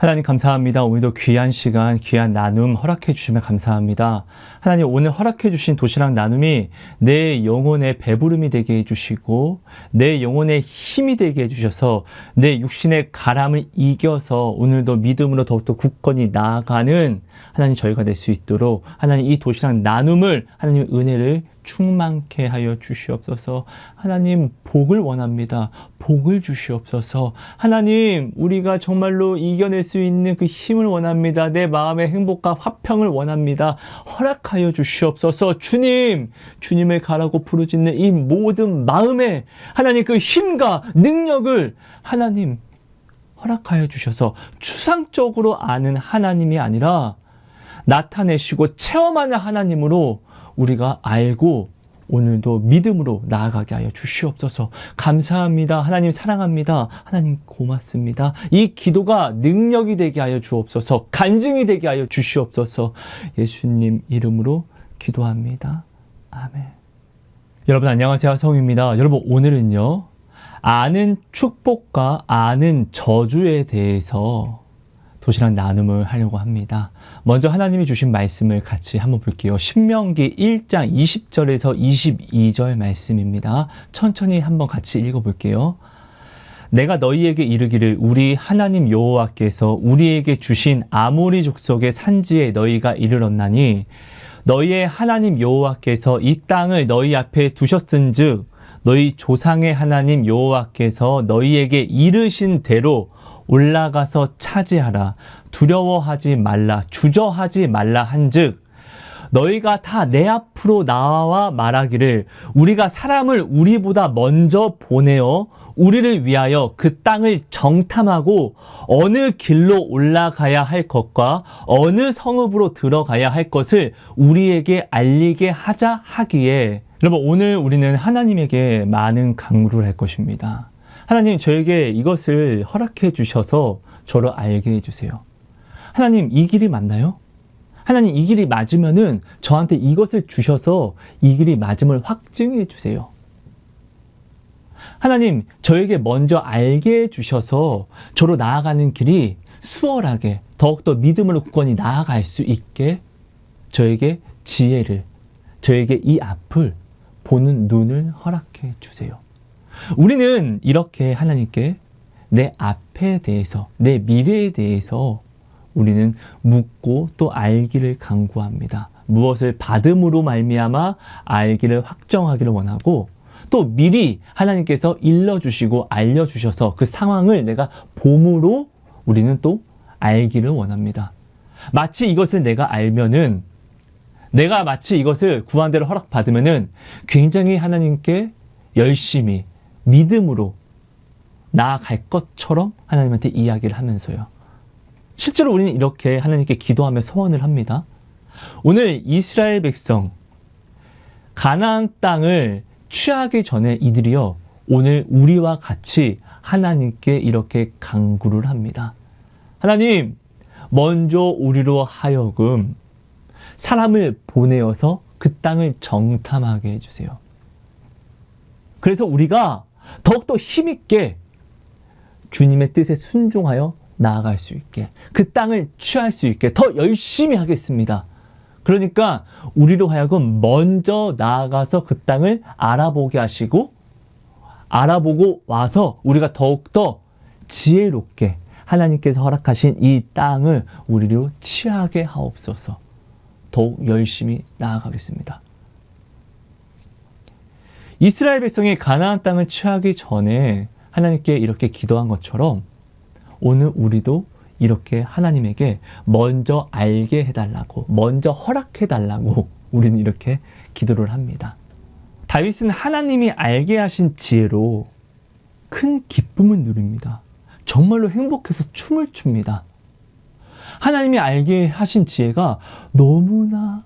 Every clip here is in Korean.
하나님 감사합니다. 오늘도 귀한 시간, 귀한 나눔 허락해 주시면 감사합니다. 하나님 오늘 허락해 주신 도시락 나눔이 내 영혼의 배부름이 되게 해주시고 내 영혼의 힘이 되게 해주셔서 내 육신의 가람을 이겨서 오늘도 믿음으로 더욱더 굳건히 나아가는 하나님 저희가 될 수 있도록 하나님 이 도시락 나눔을 하나님의 은혜를 충만케 하여 주시옵소서. 하나님 복을 원합니다. 복을 주시옵소서. 하나님 우리가 정말로 이겨낼 수 있는 그 힘을 원합니다. 내 마음의 행복과 화평을 원합니다. 허락하여 주시옵소서. 주님, 주님을 가라고 부르짖는 이 모든 마음에 하나님 그 힘과 능력을 하나님 허락하여 주셔서 추상적으로 아는 하나님이 아니라 나타내시고 체험하는 하나님으로 우리가 알고 오늘도 믿음으로 나아가게 하여 주시옵소서. 감사합니다. 하나님 사랑합니다. 하나님 고맙습니다. 이 기도가 능력이 되게 하여 주옵소서. 간증이 되게 하여 주시옵소서. 예수님 이름으로 기도합니다. 아멘. 여러분 안녕하세요. 성우입니다. 여러분 오늘은요. 아는 축복과 아는 저주에 대해서 도시락 나눔을 하려고 합니다. 먼저 하나님이 주신 말씀을 같이 한번 볼게요. 신명기 1장 20절에서 22절 말씀입니다. 천천히 한번 같이 읽어볼게요. 내가 너희에게 이르기를 우리 하나님 여호와께서 우리에게 주신 아모리 족속의 산지에 너희가 이르렀나니 너희의 하나님 여호와께서 이 땅을 너희 앞에 두셨은즉 너희 조상의 하나님 여호와께서 너희에게 이르신 대로 올라가서 차지하라. 두려워하지 말라. 주저하지 말라 한즉 너희가 다 내 앞으로 나와 말하기를 우리가 사람을 우리보다 먼저 보내어 우리를 위하여 그 땅을 정탐하고 어느 길로 올라가야 할 것과 어느 성읍으로 들어가야 할 것을 우리에게 알리게 하자 하기에 여러분 오늘 우리는 하나님에게 많은 간구를 할 것입니다. 하나님 저에게 이것을 허락해 주셔서 저를 알게 해주세요. 하나님 이 길이 맞나요? 하나님 이 길이 맞으면은 저한테 이것을 주셔서 이 길이 맞음을 확증해 주세요. 하나님 저에게 먼저 알게 해주셔서 저로 나아가는 길이 수월하게 더욱더 믿음으로 굳건히 나아갈 수 있게 저에게 지혜를 저에게 이 앞을 보는 눈을 허락해 주세요. 우리는 이렇게 하나님께 내 앞에 대해서 내 미래에 대해서 우리는 묻고 또 알기를 간구합니다. 무엇을 받음으로 말미암아 알기를 확정하기를 원하고 또 미리 하나님께서 일러주시고 알려주셔서 그 상황을 내가 봄으로 우리는 또 알기를 원합니다. 마치 이것을 내가 알면은 내가 마치 이것을 구한 대로 허락받으면은 굉장히 하나님께 열심히 믿음으로 나아갈 것처럼 하나님한테 이야기를 하면서요. 실제로 우리는 이렇게 하나님께 기도하며 소원을 합니다. 오늘 이스라엘 백성 가나안 땅을 취하기 전에 이들이요 오늘 우리와 같이 하나님께 이렇게 간구를 합니다. 하나님 먼저 우리로 하여금 사람을 보내어서 그 땅을 정탐하게 해주세요. 그래서 우리가 더욱더 힘있게 주님의 뜻에 순종하여 나아갈 수 있게 그 땅을 취할 수 있게 더 열심히 하겠습니다. 그러니까 우리로 하여금 먼저 나아가서 그 땅을 알아보게 하시고 알아보고 와서 우리가 더욱더 지혜롭게 하나님께서 허락하신 이 땅을 우리로 취하게 하옵소서. 더욱 열심히 나아가겠습니다. 이스라엘 백성이 가나안 땅을 취하기 전에 하나님께 이렇게 기도한 것처럼 오늘 우리도 이렇게 하나님에게 먼저 알게 해달라고 먼저 허락해달라고 우리는 이렇게 기도를 합니다. 다윗은 하나님이 알게 하신 지혜로 큰 기쁨을 누립니다. 정말로 행복해서 춤을 춥니다. 하나님이 알게 하신 지혜가 너무나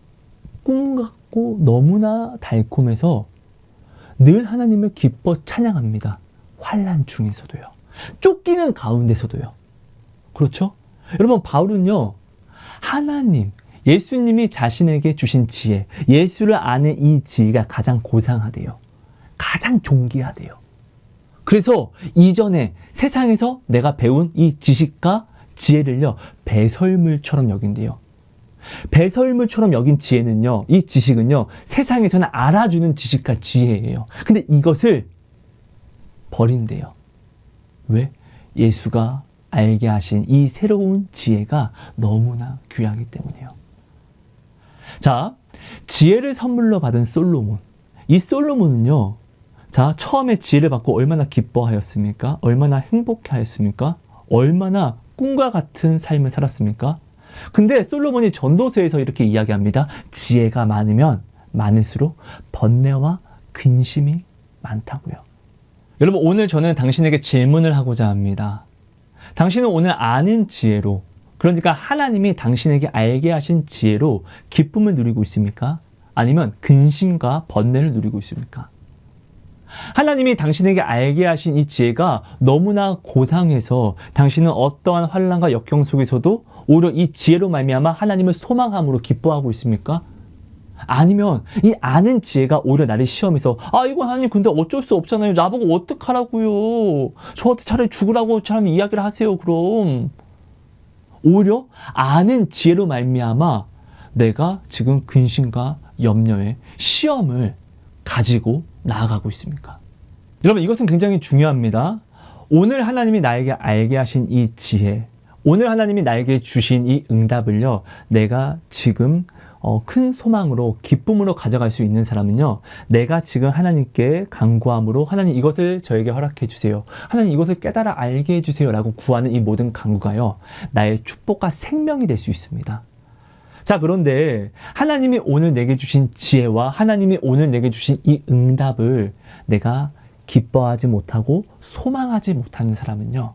꿈 같고 너무나 달콤해서 늘 하나님을 기뻐 찬양합니다. 환난 중에서도요. 쫓기는 가운데서도요. 그렇죠? 여러분 바울은요. 하나님, 예수님이 자신에게 주신 지혜, 예수를 아는 이 지혜가 가장 고상하대요. 가장 존귀하대요. 그래서 이전에 세상에서 내가 배운 이 지식과 지혜를요, 배설물처럼 여긴대요. 배설물처럼 여긴 지혜는요, 이 지식은요, 세상에서는 알아주는 지식과 지혜예요. 근데 이것을 버린대요. 왜? 예수가 알게 하신 이 새로운 지혜가 너무나 귀하기 때문이에요. 자, 지혜를 선물로 받은 솔로몬. 이 솔로몬은요, 자, 처음에 지혜를 받고 얼마나 기뻐하였습니까? 얼마나 행복하였습니까? 얼마나 꿈과 같은 삶을 살았습니까? 근데 솔로몬이 전도서에서 이렇게 이야기합니다. 지혜가 많으면 많을수록 번뇌와 근심이 많다고요. 여러분, 오늘 저는 당신에게 질문을 하고자 합니다. 당신은 오늘 아는 지혜로, 그러니까 하나님이 당신에게 알게 하신 지혜로 기쁨을 누리고 있습니까? 아니면 근심과 번뇌를 누리고 있습니까? 하나님이 당신에게 알게 하신 이 지혜가 너무나 고상해서 당신은 어떠한 환난과 역경 속에서도 오히려 이 지혜로 말미암아 하나님을 소망함으로 기뻐하고 있습니까? 아니면 이 아는 지혜가 오히려 나를 시험해서 이거 하나님 근데 어쩔 수 없잖아요. 나보고 어떡하라고요. 저한테 차라리 죽으라고 참 이야기를 하세요. 그럼 오히려 아는 지혜로 말미암아 내가 지금 근심과 염려에 시험을 가지고 나아가고 있습니까? 여러분, 이것은 굉장히 중요합니다. 오늘 하나님이 나에게 알게 하신 이 지혜, 오늘 하나님이 나에게 주신 이 응답을요, 내가 지금 큰 소망으로 기쁨으로 가져갈 수 있는 사람은요, 내가 지금 하나님께 간구함으로 하나님 이것을 저에게 허락해 주세요. 하나님 이것을 깨달아 알게 해주세요 라고 구하는 이 모든 간구가요, 나의 축복과 생명이 될 수 있습니다. 자, 그런데 하나님이 오늘 내게 주신 지혜와 하나님이 오늘 내게 주신 이 응답을 내가 기뻐하지 못하고 소망하지 못하는 사람은요,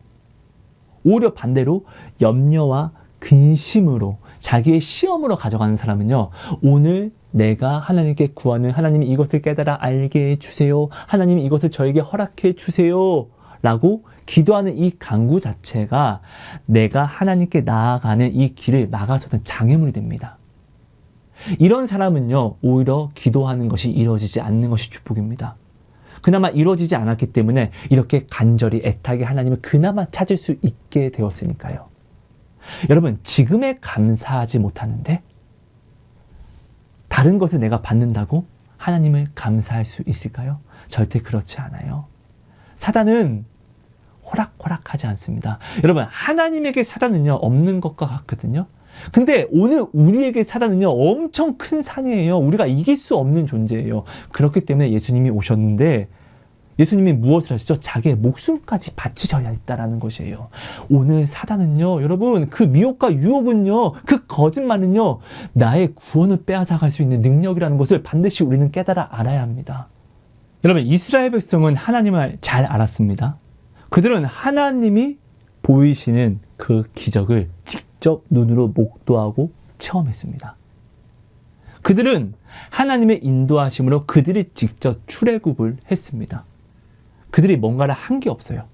오히려 반대로 염려와 근심으로 자기의 시험으로 가져가는 사람은요, 오늘 내가 하나님께 구하는 하나님이 이것을 깨달아 알게 해주세요. 하나님이 이것을 저에게 허락해 주세요. 라고 기도하는 이 간구 자체가 내가 하나님께 나아가는 이 길을 막아서는 장애물이 됩니다. 이런 사람은요, 오히려 기도하는 것이 이루어지지 않는 것이 축복입니다. 그나마 이루어지지 않았기 때문에 이렇게 간절히 애타게 하나님을 그나마 찾을 수 있게 되었으니까요. 여러분, 지금에 감사하지 못하는데 다른 것을 내가 받는다고 하나님을 감사할 수 있을까요? 절대 그렇지 않아요. 사단은 호락호락하지 않습니다. 여러분, 하나님에게 사단은요, 없는 것과 같거든요. 근데 오늘 우리에게 사단은요, 엄청 큰 산이에요. 우리가 이길 수 없는 존재예요. 그렇기 때문에 예수님이 오셨는데, 예수님이 무엇을 하시죠? 자기의 목숨까지 바치셔야 했다라는 것이에요. 오늘 사단은요, 여러분, 그 미혹과 유혹은요, 그 거짓말은요, 나의 구원을 빼앗아갈 수 있는 능력이라는 것을 반드시 우리는 깨달아 알아야 합니다. 여러분, 이스라엘 백성은 하나님을 잘 알았습니다. 그들은 하나님이 보이시는 그 기적을 직접 눈으로 목도하고 체험했습니다. 그들은 하나님의 인도하심으로 그들이 직접 출애굽을 했습니다. 그들이 뭔가를 한 게 없어요.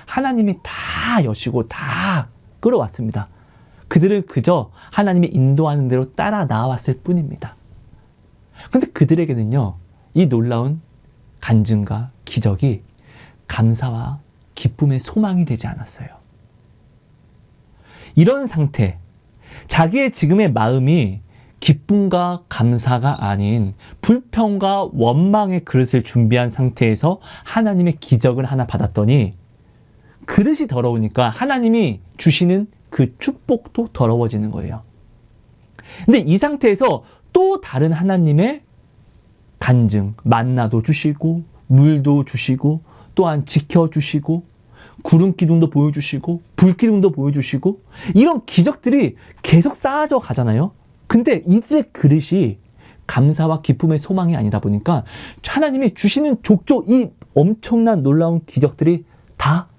하나님이 다 여시고 다 끌어왔습니다. 그들은 그저 하나님이 인도하는 대로 따라 나왔을 뿐입니다. 그런데 그들에게는요, 이 놀라운 간증과 기적이 감사와 기쁨의 소망이 되지 않았어요. 이런 상태, 자기의 지금의 마음이 기쁨과 감사가 아닌 불평과 원망의 그릇을 준비한 상태에서 하나님의 기적을 하나 받았더니 그릇이 더러우니까 하나님이 주시는 그 축복도 더러워지는 거예요. 근데 이 상태에서 또 다른 하나님의 간증, 만나도 주시고 물도 주시고 또한 지켜주시고 구름 기둥도 보여주시고 불 기둥도 보여주시고 이런 기적들이 계속 쌓아져 가잖아요. 근데 이들의 그릇이 감사와 기쁨의 소망이 아니다 보니까 하나님이 주시는 족족 이 엄청난 놀라운 기적들이 다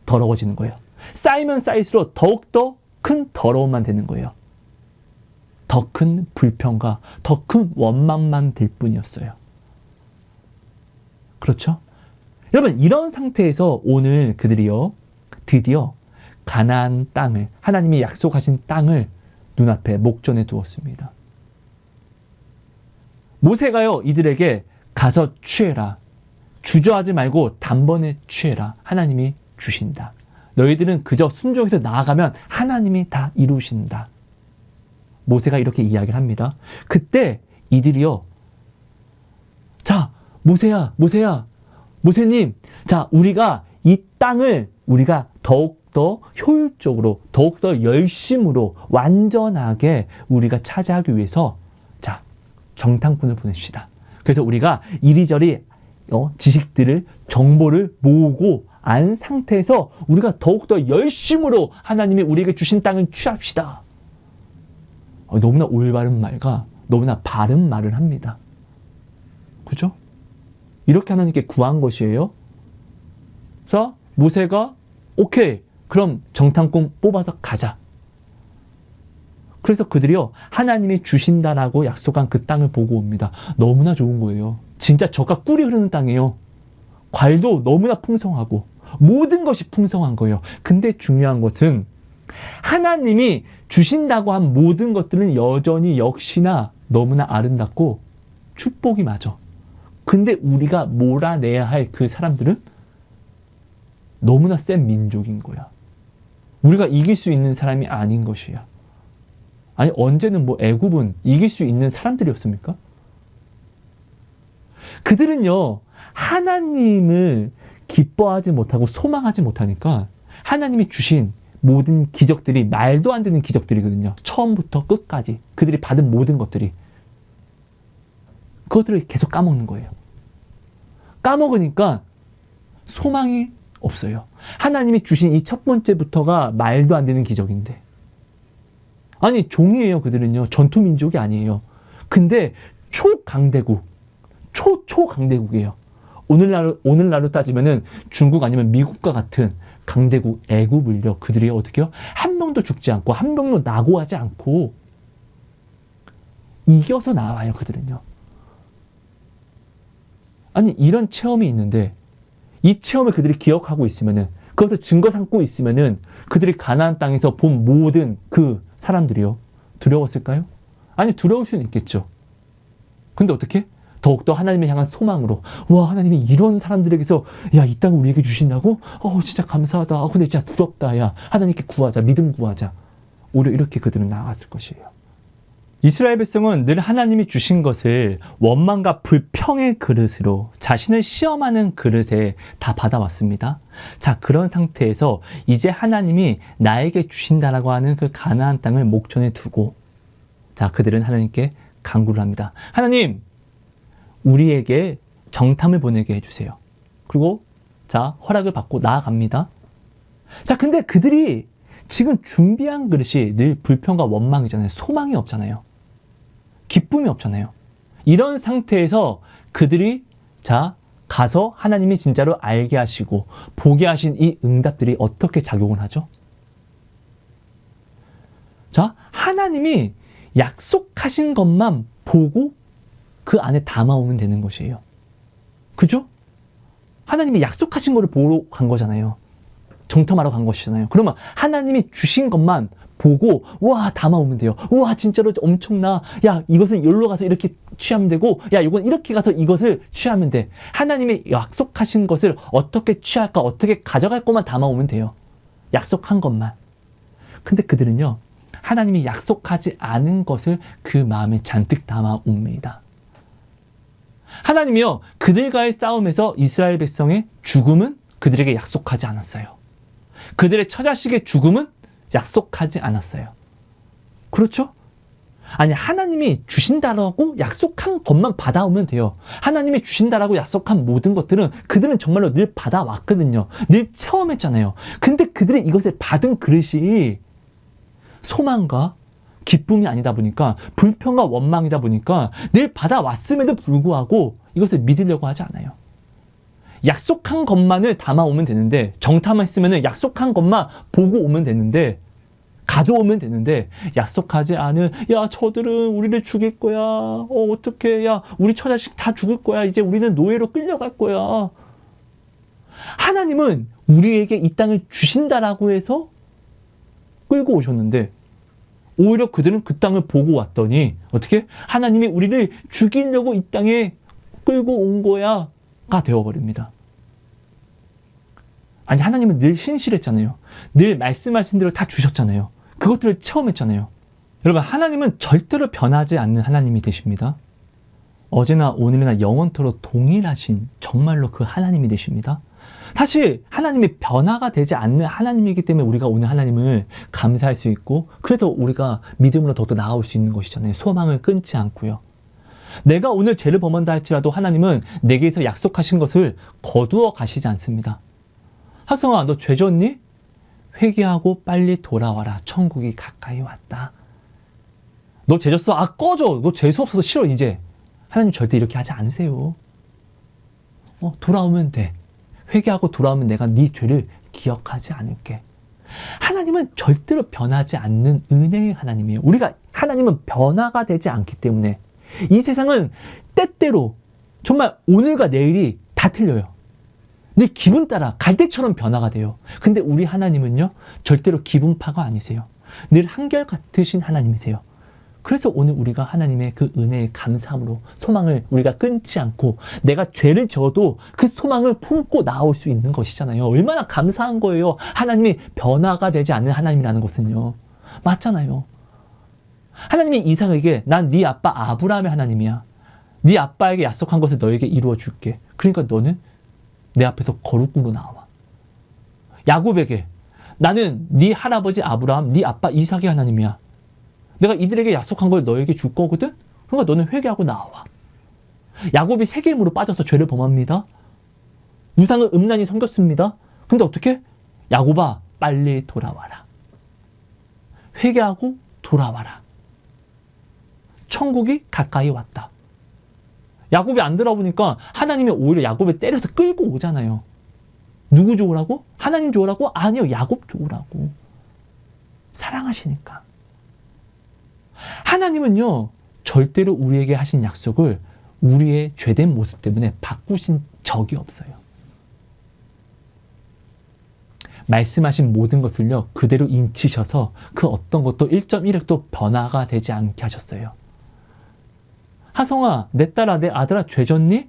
더러워지는 거예요. 쌓이면 쌓일수록 더욱더 큰 더러움만 되는 거예요. 더 큰 불평과 더 큰 원망만 될 뿐이었어요. 그렇죠? 여러분, 이런 상태에서 오늘 그들이요, 드디어 가나안 땅을, 하나님이 약속하신 땅을 눈앞에 목전에 두었습니다. 모세가요, 이들에게 가서 취해라. 주저하지 말고 단번에 취해라. 하나님이 주신다. 너희들은 그저 순종해서 나아가면 하나님이 다 이루신다. 모세가 이렇게 이야기를 합니다. 그때 이들이요. 자, 모세님. 자, 우리가 이 땅을 우리가 더욱더 효율적으로, 더욱더 열심으로 완전하게 우리가 차지하기 위해서 자, 정탐꾼을 보냅시다. 그래서 우리가 이리저리 지식들을, 정보를 모으고 안 상태에서 우리가 더욱더 열심으로 하나님이 우리에게 주신 땅을 취합시다. 너무나 올바른 말과 너무나 바른 말을 합니다. 그죠? 이렇게 하나님께 구한 것이에요. 자, 모세가 오케이, 그럼 정탐꾼 뽑아서 가자. 그래서 그들이요, 하나님이 주신다라고 약속한 그 땅을 보고 옵니다. 너무나 좋은 거예요. 진짜 젖과 꿀이 흐르는 땅이에요. 과일도 너무나 풍성하고 모든 것이 풍성한 거예요. 근데 중요한 것은 하나님이 주신다고 한 모든 것들은 여전히 역시나 너무나 아름답고 축복이 맞아. 근데 우리가 몰아내야 할 그 사람들은 너무나 센 민족인 거야. 우리가 이길 수 있는 사람이 아닌 것이야. 아니, 언제는 애굽은 이길 수 있는 사람들이었습니까? 그들은요, 하나님을 기뻐하지 못하고 소망하지 못하니까 하나님이 주신 모든 기적들이 말도 안 되는 기적들이거든요. 처음부터 끝까지 그들이 받은 모든 것들이, 그것들을 계속 까먹는 거예요. 까먹으니까 소망이 없어요. 하나님이 주신 이 첫 번째부터가 말도 안 되는 기적인데, 아니 종이에요. 그들은요, 전투민족이 아니에요. 근데 초강대국, 초강대국이에요. 오늘날로 따지면은 중국 아니면 미국과 같은 강대국 애굽을요, 그들이 어떻게 해요? 한 명도 죽지 않고 한 명도 낙오하지 않고 이겨서 나와요. 그들은요. 아니, 이런 체험이 있는데 이 체험을 그들이 기억하고 있으면은, 그것을 증거 삼고 있으면은 그들이 가나안 땅에서 본 모든 그 사람들이요, 두려웠을까요? 아니, 두려울 수는 있겠죠. 근데 어떻게? 더욱더 하나님을 향한 소망으로, 와, 하나님이 이런 사람들에게서 야, 이 땅을 우리에게 주신다고? 진짜 감사하다. 근데 진짜 두렵다. 야, 하나님께 구하자. 믿음 구하자. 오히려 이렇게 그들은 나아갔을 것이에요. 이스라엘 백성은 늘 하나님이 주신 것을 원망과 불평의 그릇으로, 자신을 시험하는 그릇에 다 받아왔습니다. 자, 그런 상태에서 이제 하나님이 나에게 주신다라고 하는 그 가나안 땅을 목전에 두고, 자, 그들은 하나님께 간구를 합니다. 하나님, 우리에게 정탐을 보내게 해주세요. 그리고 자, 허락을 받고 나아갑니다. 자, 근데 그들이 지금 준비한 그릇이 늘 불평과 원망이잖아요. 소망이 없잖아요. 기쁨이 없잖아요. 이런 상태에서 그들이 자, 가서 하나님이 진짜로 알게 하시고 보게 하신 이 응답들이 어떻게 작용을 하죠? 자, 하나님이 약속하신 것만 보고 그 안에 담아오면 되는 것이에요. 그죠? 하나님이 약속하신 거를 보러 간 거잖아요. 정탐하러 간 것이잖아요. 그러면 하나님이 주신 것만 보고 와, 담아오면 돼요. 와, 진짜로 엄청나. 야, 이것은 여기로 가서 이렇게 취하면 되고, 야, 이건 이렇게 가서 이것을 취하면 돼. 하나님이 약속하신 것을 어떻게 취할까, 어떻게 가져갈 것만 담아오면 돼요. 약속한 것만. 근데 그들은요, 하나님이 약속하지 않은 것을 그 마음에 잔뜩 담아옵니다. 하나님이요, 그들과의 싸움에서 이스라엘 백성의 죽음은 그들에게 약속하지 않았어요. 그들의 처자식의 죽음은 약속하지 않았어요. 그렇죠? 아니, 하나님이 주신다라고 약속한 것만 받아오면 돼요. 하나님이 주신다라고 약속한 모든 것들은 그들은 정말로 늘 받아왔거든요. 늘 체험했잖아요. 근데 그들이 이것을 받은 그릇이 소망과 기쁨이 아니다 보니까, 불평과 원망이다 보니까 늘 받아왔음에도 불구하고 이것을 믿으려고 하지 않아요. 약속한 것만을 담아오면 되는데, 정탐했으면 약속한 것만 보고 오면 되는데, 가져오면 되는데, 약속하지 않은, 야, 저들은 우리를 죽일 거야. 어떡해. 야, 우리 처자식 다 죽을 거야. 이제 우리는 노예로 끌려갈 거야. 하나님은 우리에게 이 땅을 주신다라고 해서 끌고 오셨는데, 오히려 그들은 그 땅을 보고 왔더니 어떻게? 하나님이 우리를 죽이려고 이 땅에 끌고 온 거야 가 되어버립니다. 아니, 하나님은 늘 신실했잖아요. 늘 말씀하신 대로 다 주셨잖아요. 그것들을 체험했잖아요. 여러분, 하나님은 절대로 변하지 않는 하나님이 되십니다. 어제나 오늘이나 영원토록 동일하신 정말로 그 하나님이 되십니다. 사실 하나님이 변화가 되지 않는 하나님이기 때문에 우리가 오늘 하나님을 감사할 수 있고, 그래서 우리가 믿음으로 더욱더 나아올 수 있는 것이잖아요. 소망을 끊지 않고요. 내가 오늘 죄를 범한다 할지라도 하나님은 내게서 약속하신 것을 거두어 가시지 않습니다. 하성아, 너 죄 졌니? 회개하고 빨리 돌아와라. 천국이 가까이 왔다. 너 죄 졌어? 아, 꺼져. 너 재수 없어서 싫어 이제. 하나님 절대 이렇게 하지 않으세요. 돌아오면 돼. 회개하고 돌아오면 내가 네 죄를 기억하지 않을게. 하나님은 절대로 변하지 않는 은혜의 하나님이에요. 우리가 하나님은 변화가 되지 않기 때문에 이 세상은 때때로 정말 오늘과 내일이 다 틀려요. 내 기분 따라 갈대처럼 변화가 돼요. 근데 우리 하나님은요, 절대로 기분파가 아니세요. 늘 한결같으신 하나님이세요. 그래서 오늘 우리가 하나님의 그 은혜에 감사함으로 소망을 우리가 끊지 않고 내가 죄를 져도 그 소망을 품고 나올 수 있는 것이잖아요. 얼마나 감사한 거예요. 하나님이 변화가 되지 않는 하나님이라는 것은요. 맞잖아요. 하나님이 이삭에게 난 네 아빠 아브라함의 하나님이야. 네 아빠에게 약속한 것을 너에게 이루어 줄게. 그러니까 너는 내 앞에서 거룩으로 나와. 야곱에게 나는 네 할아버지 아브라함, 네 아빠 이삭의 하나님이야. 내가 이들에게 약속한 걸 너에게 줄 거거든? 그러니까 너는 회개하고 나와. 야곱이 세겜으로 빠져서 죄를 범합니다. 우상은 음란히 섬겼습니다. 근데 어떻게? 야곱아, 빨리 돌아와라. 회개하고 돌아와라. 천국이 가까이 왔다. 야곱이 안 들어보니까 하나님이 오히려 야곱을 때려서 끌고 오잖아요. 누구 좋으라고? 하나님 좋으라고? 아니요, 야곱 좋으라고. 사랑하시니까. 하나님은요, 절대로 우리에게 하신 약속을 우리의 죄된 모습 때문에 바꾸신 적이 없어요. 말씀하신 모든 것을요, 그대로 인치셔서 그 어떤 것도 1.1획도 변화가 되지 않게 하셨어요. 하성아, 내 딸아, 내 아들아, 죄 졌니?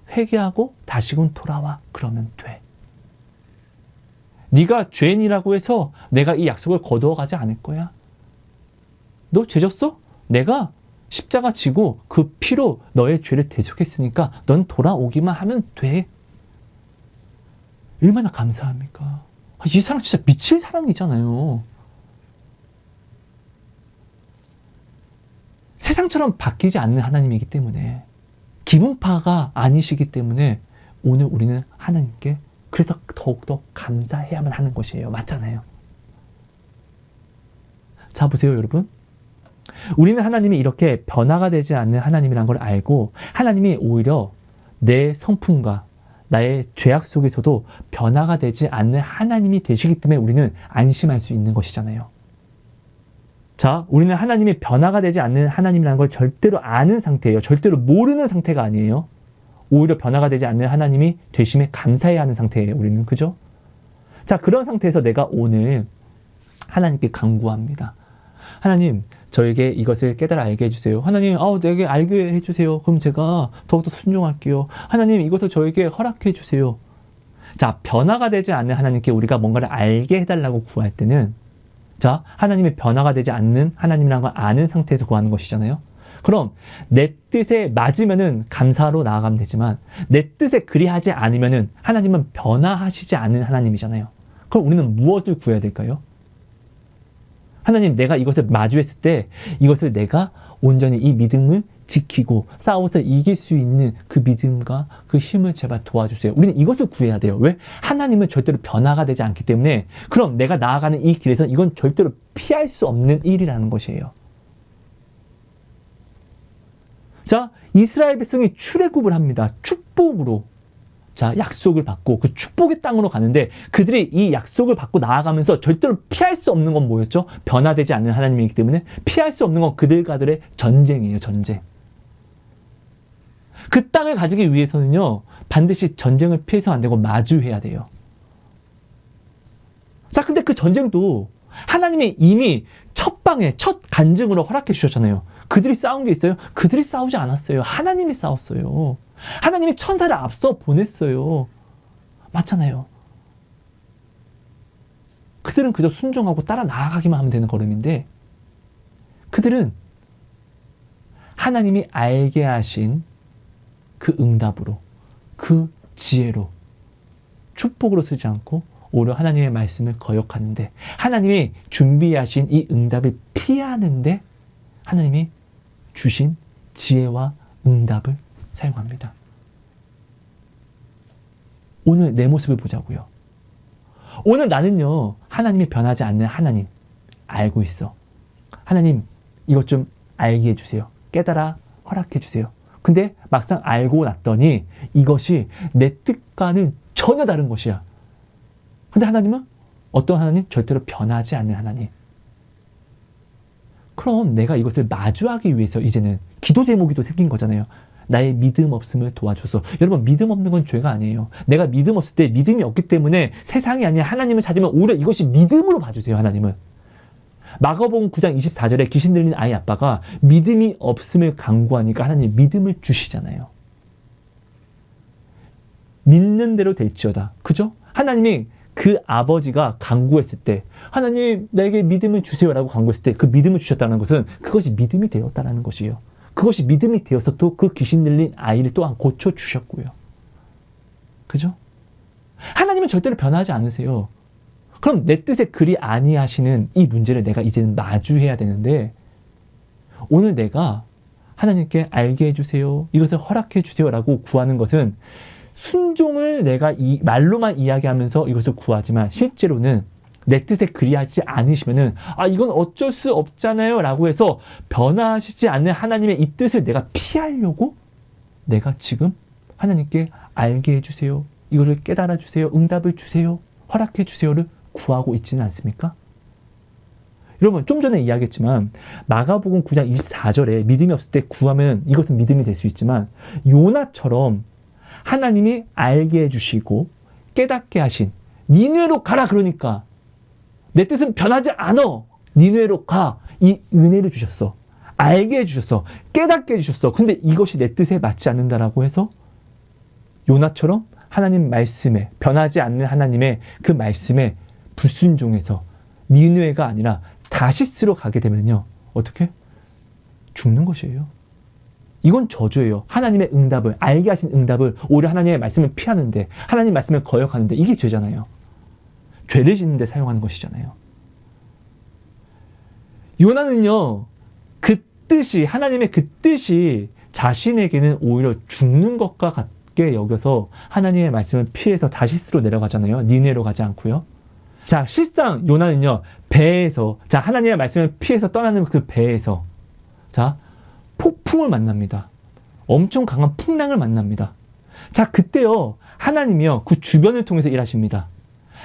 회개하고 다시금 돌아와. 그러면 돼. 네가 죄인이라고 해서 내가 이 약속을 거두어 가지 않을 거야. 너 죄 졌어? 내가 십자가 지고 그 피로 너의 죄를 대속했으니까 넌 돌아오기만 하면 돼. 얼마나 감사합니까? 이 사랑 진짜 미칠 사랑이잖아요. 세상처럼 바뀌지 않는 하나님이기 때문에, 기분파가 아니시기 때문에 오늘 우리는 하나님께 그래서 더욱더 감사해야만 하는 것이에요. 맞잖아요. 자, 보세요, 여러분. 우리는 하나님이 이렇게 변화가 되지 않는 하나님이라는 걸 알고 하나님이 오히려 내 성품과 나의 죄악 속에서도 변화가 되지 않는 하나님이 되시기 때문에 우리는 안심할 수 있는 것이잖아요. 자, 우리는 하나님이 변화가 되지 않는 하나님이라는 걸 절대로 아는 상태예요. 절대로 모르는 상태가 아니에요. 오히려 변화가 되지 않는 하나님이 되심에 감사해야 하는 상태예요. 우리는. 그죠? 자, 그런 상태에서 내가 오늘 하나님께 간구합니다. 하나님, 저에게 이것을 깨달아 알게 해주세요. 하나님, 내게 알게 해주세요. 그럼 제가 더욱더 순종할게요. 하나님, 이것을 저에게 허락해 주세요. 자, 변화가 되지 않는 하나님께 우리가 뭔가를 알게 해달라고 구할 때는, 자, 하나님이 변화가 되지 않는 하나님이라는 걸 아는 상태에서 구하는 것이잖아요. 그럼 내 뜻에 맞으면은 감사로 나아가면 되지만 내 뜻에 그리하지 않으면은 하나님은 변화하시지 않는 하나님이잖아요. 그럼 우리는 무엇을 구해야 될까요? 하나님, 내가 이것을 마주했을 때 이것을 내가 온전히 이 믿음을 지키고 싸워서 이길 수 있는 그 믿음과 그 힘을 제발 도와주세요. 우리는 이것을 구해야 돼요. 왜? 하나님은 절대로 변화가 되지 않기 때문에. 그럼 내가 나아가는 이 길에서 이건 절대로 피할 수 없는 일이라는 것이에요. 자, 이스라엘 백성이 출애굽을 합니다. 축복으로. 자, 약속을 받고 그 축복의 땅으로 가는데 그들이 이 약속을 받고 나아가면서 절대로 피할 수 없는 건 뭐였죠? 변화되지 않는 하나님이기 때문에 피할 수 없는 건 그들과들의 전쟁이에요. 전쟁. 그 땅을 가지기 위해서는요, 반드시 전쟁을 피해서 안 되고 마주해야 돼요. 자, 근데 그 전쟁도 하나님이 이미 첫 방에 첫 간증으로 허락해 주셨잖아요. 그들이 싸운 게 있어요? 그들이 싸우지 않았어요. 하나님이 싸웠어요. 하나님이 천사를 앞서 보냈어요. 맞잖아요. 그들은 그저 순종하고 따라 나아가기만 하면 되는 걸음인데 그들은 하나님이 알게 하신 그 응답으로, 그 지혜로, 축복으로 쓰지 않고 오히려 하나님의 말씀을 거역하는데, 하나님이 준비하신 이 응답을 피하는데 하나님이 주신 지혜와 응답을 사용합니다. 오늘 내 모습을 보자고요. 오늘 나는요, 하나님이 변하지 않는 하나님 알고 있어. 하나님 이것 좀 알게 해주세요. 깨달아 허락해 주세요. 근데 막상 알고 났더니 이것이 내 뜻과는 전혀 다른 것이야. 근데 하나님은 어떤 하나님? 절대로 변하지 않는 하나님. 그럼 내가 이것을 마주하기 위해서 이제는 기도 제목이 또 생긴 거잖아요. 나의 믿음 없음을 도와줘서. 여러분, 믿음 없는 건 죄가 아니에요. 내가 믿음 없을 때 믿음이 없기 때문에 세상이 아니라 하나님을 찾으면 오히려 이것이 믿음으로 봐주세요. 하나님을. 마가복음 9장 24절에 귀신 들린 아이 아빠가 믿음이 없음을 간구하니까 하나님 믿음을 주시잖아요. 믿는 대로 될지어다. 그죠? 하나님이 그 아버지가 간구했을 때 하나님 나에게 믿음을 주세요라고 간구했을 때 그 믿음을 주셨다는 것은 그것이 믿음이 되었다는 것이에요. 그것이 믿음이 되어서 또 그 귀신 들린 아이를 또한 고쳐주셨고요. 그죠? 하나님은 절대로 변하지 않으세요. 그럼 내 뜻에 그리 아니하시는 이 문제를 내가 이제는 마주해야 되는데, 오늘 내가 하나님께 알게 해주세요, 이것을 허락해 주세요 라고 구하는 것은 순종을 내가 말로만 이야기하면서 이것을 구하지만 실제로는 내 뜻에 그리하지 않으시면은 이건 어쩔 수 없잖아요 라고 해서 변화하시지 않는 하나님의 이 뜻을 내가 피하려고 내가 지금 하나님께 알게 해주세요, 이거를 깨달아 주세요, 응답을 주세요, 허락해 주세요를 구하고 있지는 않습니까? 여러분, 좀 전에 이야기했지만 마가복음 9장 24절에 믿음이 없을 때 구하면 이것은 믿음이 될 수 있지만 요나처럼 하나님이 알게 해주시고 깨닫게 하신 니느웨로 가라, 그러니까 내 뜻은 변하지 않아, 니느웨로 가, 이 은혜를 주셨어. 알게 해주셨어. 깨닫게 해주셨어. 근데 이것이 내 뜻에 맞지 않는다라고 해서 요나처럼 하나님 말씀에, 변하지 않는 하나님의 그 말씀에 불순종해서 니느웨가 아니라 다시스로 가게 되면요, 어떻게? 죽는 것이에요. 이건 저주예요. 하나님의 응답을, 알게 하신 응답을 오히려 하나님의 말씀을 피하는데, 하나님 말씀을 거역하는데, 이게 죄잖아요. 죄를 짓는데 사용하는 것이잖아요. 요나는요, 그 뜻이, 하나님의 그 뜻이 자신에게는 오히려 죽는 것과 같게 여겨서 하나님의 말씀을 피해서 다시스로 내려가잖아요. 니느웨로 가지 않고요. 자, 실상 요나는요, 배에서, 자, 하나님의 말씀을 피해서 떠나는 그 배에서, 자, 폭풍을 만납니다. 엄청 강한 풍랑을 만납니다. 자, 그때요, 하나님이요, 그 주변을 통해서 일하십니다.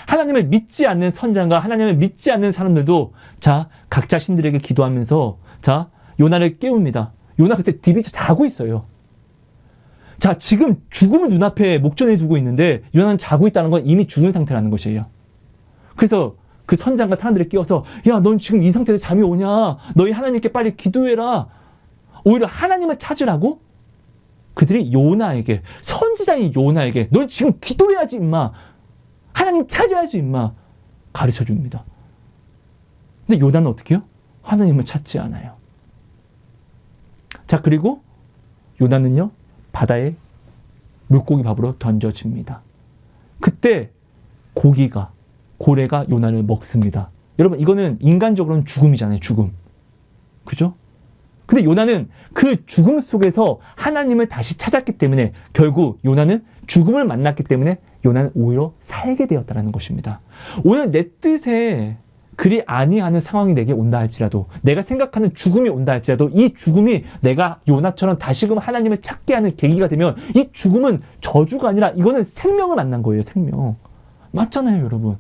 하나님을 믿지 않는 선장과 하나님을 믿지 않는 사람들도, 자, 각자 신들에게 기도하면서, 자, 요나를 깨웁니다. 요나 그때 디비쳐 자고 있어요. 자, 지금 죽음을 눈앞에 목전에 두고 있는데 요나는 자고 있다는 건 이미 죽은 상태라는 것이에요. 그래서 그 선장과 사람들이 끼어서, 야, 넌 지금 이 상태에서 잠이 오냐? 너희 하나님께 빨리 기도해라. 오히려 하나님을 찾으라고 그들이 요나에게, 선지자인 요나에게, 넌 지금 기도해야지 임마, 하나님 찾아야지 임마, 가르쳐 줍니다. 근데 요나는 어떻게 해요? 하나님을 찾지 않아요. 자, 그리고 요나는요, 바다에 물고기 밥으로 던져집니다. 그때 고래가 요나를 먹습니다. 여러분, 이거는 인간적으로는 죽음이잖아요. 죽음. 그죠? 근데 요나는 그 죽음 속에서 하나님을 다시 찾았기 때문에 결국 요나는 죽음을 만났기 때문에 요나는 오히려 살게 되었다는 것입니다. 오늘 내 뜻에 그리 아니하는 상황이 내게 온다 할지라도, 내가 생각하는 죽음이 온다 할지라도, 이 죽음이 내가 요나처럼 다시금 하나님을 찾게 하는 계기가 되면 이 죽음은 저주가 아니라 이거는 생명을 만난 거예요. 생명. 맞잖아요, 여러분.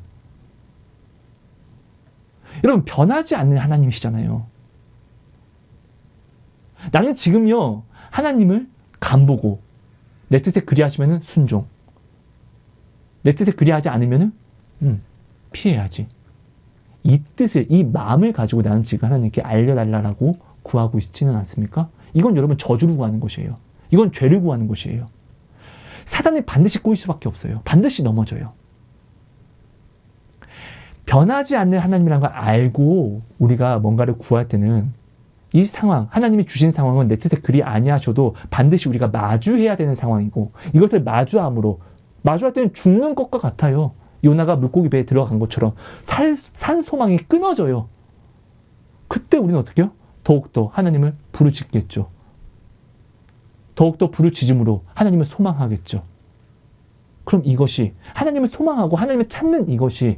여러분, 변하지 않는 하나님이시잖아요. 나는 지금요, 하나님을 간보고 내 뜻에 그리하시면은 순종, 내 뜻에 그리하지 않으면은 피해야지. 이 뜻을, 이 마음을 가지고 나는 지금 하나님께 알려달라고 구하고 있지는 않습니까? 이건 여러분 저주를 구하는 것이에요. 이건 죄를 구하는 것이에요. 사단이 반드시 꼬일 수밖에 없어요. 반드시 넘어져요. 변하지 않는 하나님이라는 걸 알고 우리가 뭔가를 구할 때는 이 상황, 하나님이 주신 상황은 내 뜻에 그리 아니하셔도 반드시 우리가 마주해야 되는 상황이고, 이것을 마주함으로, 마주할 때는 죽는 것과 같아요. 요나가 물고기 배에 들어간 것처럼 산 소망이 끊어져요. 그때 우리는 어떻게 해요? 더욱더 하나님을 부르짖겠죠. 더욱더 부르짖음으로 하나님을 소망하겠죠. 그럼 이것이, 하나님을 소망하고 하나님을 찾는 이것이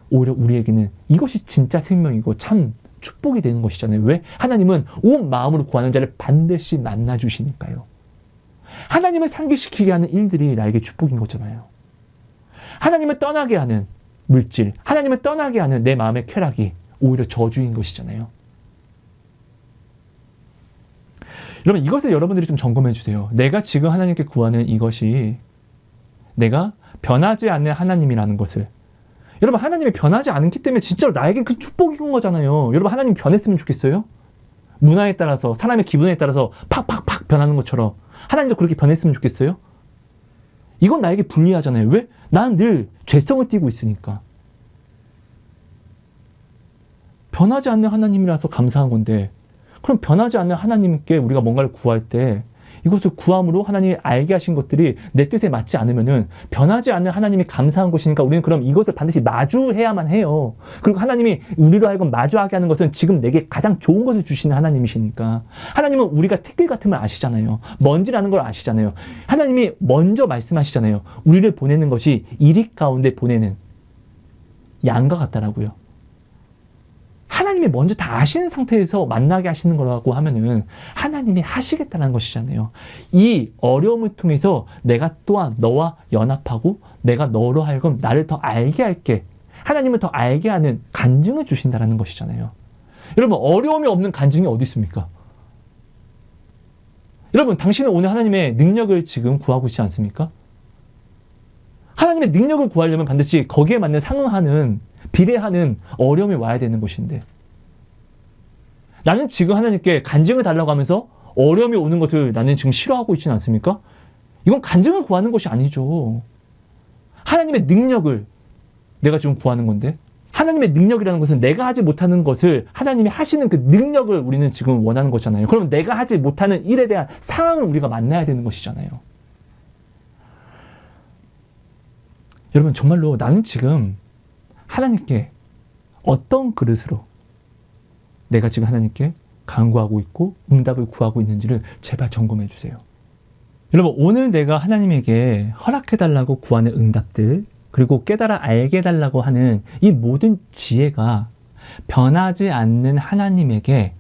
오히려 우리에게는 이것이 진짜 생명이고 참 축복이 되는 것이잖아요. 왜? 하나님은 온 마음으로 구하는 자를 반드시 만나주시니까요. 하나님을 상기시키게 하는 일들이 나에게 축복인 거잖아요. 하나님을 떠나게 하는 물질, 하나님을 떠나게 하는 내 마음의 쾌락이 오히려 저주인 것이잖아요. 여러분, 이것을 여러분들이 좀 점검해 주세요. 내가 지금 하나님께 구하는 이것이 내가 변하지 않는 하나님이라는 것을, 여러분, 하나님이 변하지 않기 때문에 진짜로 나에게 그 축복인 거잖아요. 여러분, 하나님 변했으면 좋겠어요? 문화에 따라서, 사람의 기분에 따라서 팍팍팍 변하는 것처럼 하나님도 그렇게 변했으면 좋겠어요? 이건 나에게 불리하잖아요. 왜? 나는 늘 죄성을 띠고 있으니까. 변하지 않는 하나님이라서 감사한 건데, 그럼 변하지 않는 하나님께 우리가 뭔가를 구할 때 이것을 구함으로 하나님이 알게 하신 것들이 내 뜻에 맞지 않으면은 변하지 않는 하나님이 감사한 것이니까 우리는 그럼 이것을 반드시 마주해야만 해요. 그리고 하나님이 우리로 하여금 마주하게 하는 것은 지금 내게 가장 좋은 것을 주시는 하나님이시니까. 하나님은 우리가 티끌 같음을 아시잖아요. 먼지라는 걸 아시잖아요. 하나님이 먼저 말씀하시잖아요. 우리를 보내는 것이 이리 가운데 보내는 양과 같다라고요. 하나님이 먼저 다 아시는 상태에서 만나게 하시는 거라고 하면은 하나님이 하시겠다는 것이잖아요. 이 어려움을 통해서 내가 또한 너와 연합하고 내가 너로 하여금 나를 더 알게 할게, 하나님을 더 알게 하는 간증을 주신다는 것이잖아요. 여러분, 어려움이 없는 간증이 어디 있습니까? 여러분, 당신은 오늘 하나님의 능력을 지금 구하고 있지 않습니까? 하나님의 능력을 구하려면 반드시 거기에 맞는 상응하는, 비례하는 어려움이 와야 되는 것인데, 나는 지금 하나님께 간증을 달라고 하면서 어려움이 오는 것을 나는 지금 싫어하고 있지는 않습니까? 이건 간증을 구하는 것이 아니죠. 하나님의 능력을 내가 지금 구하는 건데, 하나님의 능력이라는 것은 내가 하지 못하는 것을 하나님이 하시는 그 능력을 우리는 지금 원하는 거잖아요. 그러면 내가 하지 못하는 일에 대한 상황을 우리가 만나야 되는 것이잖아요. 여러분, 정말로 나는 지금 하나님께 어떤 그릇으로 내가 지금 하나님께 간구하고 있고 응답을 구하고 있는지를 제발 점검해 주세요. 여러분, 오늘 내가 하나님에게 허락해달라고 구하는 응답들, 그리고 깨달아 알게 해달라고 하는 이 모든 지혜가 변하지 않는 하나님에게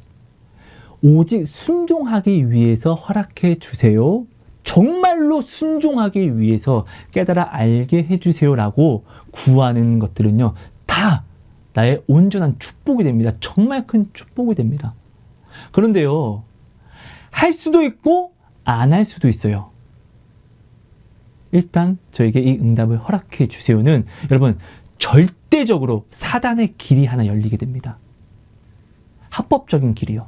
오직 순종하기 위해서 허락해 주세요. 정말로 순종하기 위해서 깨달아 알게 해주세요라고 구하는 것들은요, 다 나의 온전한 축복이 됩니다. 정말 큰 축복이 됩니다. 그런데요, 할 수도 있고 안 할 수도 있어요. 일단 저에게 이 응답을 허락해 주세요는 여러분, 절대적으로 사단의 길이 하나 열리게 됩니다. 합법적인 길이요.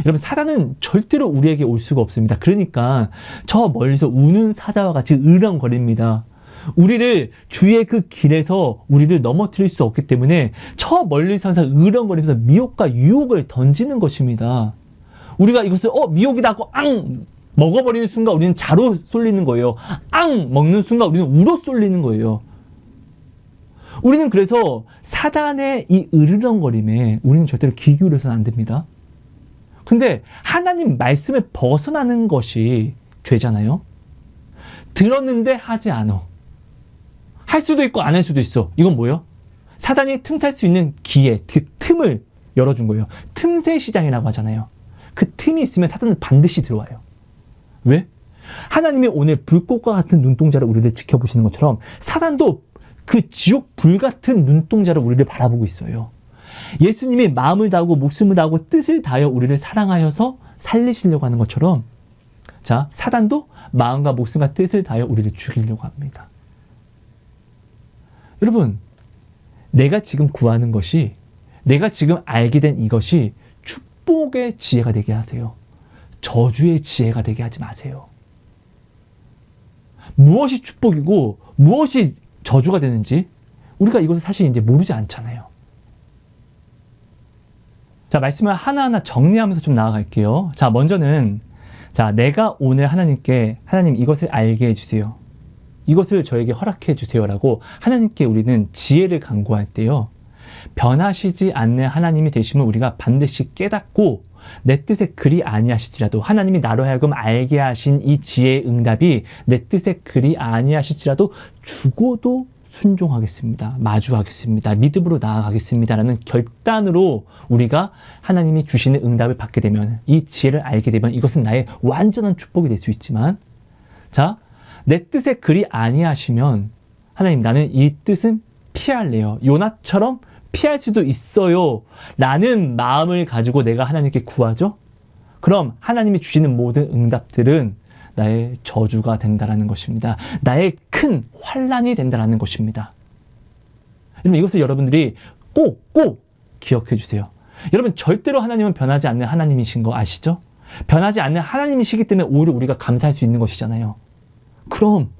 여러분, 사단은 절대로 우리에게 올 수가 없습니다. 그러니까 저 멀리서 우는 사자와 같이 으렁거립니다. 우리를 주의 그 길에서 우리를 넘어뜨릴 수 없기 때문에 저 멀리서 항상 으렁거리면서 미혹과 유혹을 던지는 것입니다. 우리가 이것을 미혹이다 하고 앙 먹어버리는 순간 우리는 자로 쏠리는 거예요. 앙 먹는 순간 우리는 우로 쏠리는 거예요. 우리는 그래서 사단의 이 으르렁거림에 우리는 절대로 귀 기울여서는 안 됩니다. 근데 하나님 말씀을 벗어나는 것이 죄잖아요. 들었는데 하지 않아. 할 수도 있고 안 할 수도 있어. 이건 뭐예요? 사단이 틈탈 수 있는 기회, 그 틈을 열어준 거예요. 틈새 시장이라고 하잖아요. 그 틈이 있으면 사단은 반드시 들어와요. 왜? 하나님이 오늘 불꽃과 같은 눈동자로 우리를 지켜보시는 것처럼 사단도 그 지옥 불 같은 눈동자로 우리를 바라보고 있어요. 예수님이 마음을 다하고 목숨을 다하고 뜻을 다하여 우리를 사랑하여서 살리시려고 하는 것처럼, 자, 사단도 마음과 목숨과 뜻을 다하여 우리를 죽이려고 합니다. 여러분, 내가 지금 구하는 것이, 내가 지금 알게 된 이것이 축복의 지혜가 되게 하세요. 저주의 지혜가 되게 하지 마세요. 무엇이 축복이고 무엇이 저주가 되는지 우리가 이것을 사실 이제 모르지 않잖아요. 자, 말씀을 하나하나 정리하면서 좀 나아갈게요. 자, 먼저는 자, 내가 오늘 하나님께 하나님 이것을 알게 해주세요. 이것을 저에게 허락해 주세요라고 하나님께 우리는 지혜를 간구할 때요. 변하시지 않는 하나님이 되심을 우리가 반드시 깨닫고 내 뜻에 그리 아니하실지라도 하나님이 나로 하여금 알게 하신 이 지혜의 응답이 내 뜻에 그리 아니하실지라도 죽어도 순종하겠습니다. 마주하겠습니다. 믿음으로 나아가겠습니다라는 결단으로 우리가 하나님이 주시는 응답을 받게 되면 이 지혜를 알게 되면 이것은 나의 완전한 축복이 될 수 있지만 자, 내 뜻에 그리 아니하시면 하나님 나는 이 뜻은 피할래요. 요나처럼 피할 수도 있어요. 라는 마음을 가지고 내가 하나님께 구하죠. 그럼 하나님이 주시는 모든 응답들은 나의 저주가 된다라는 것입니다. 나의 큰 환난이 된다라는 것입니다. 여러분 이것을 여러분들이 꼭 기억해 주세요. 여러분 절대로 하나님은 변하지 않는 하나님이신 거 아시죠? 변하지 않는 하나님이시기 때문에 오히려 우리가 감사할 수 있는 것이잖아요. 그럼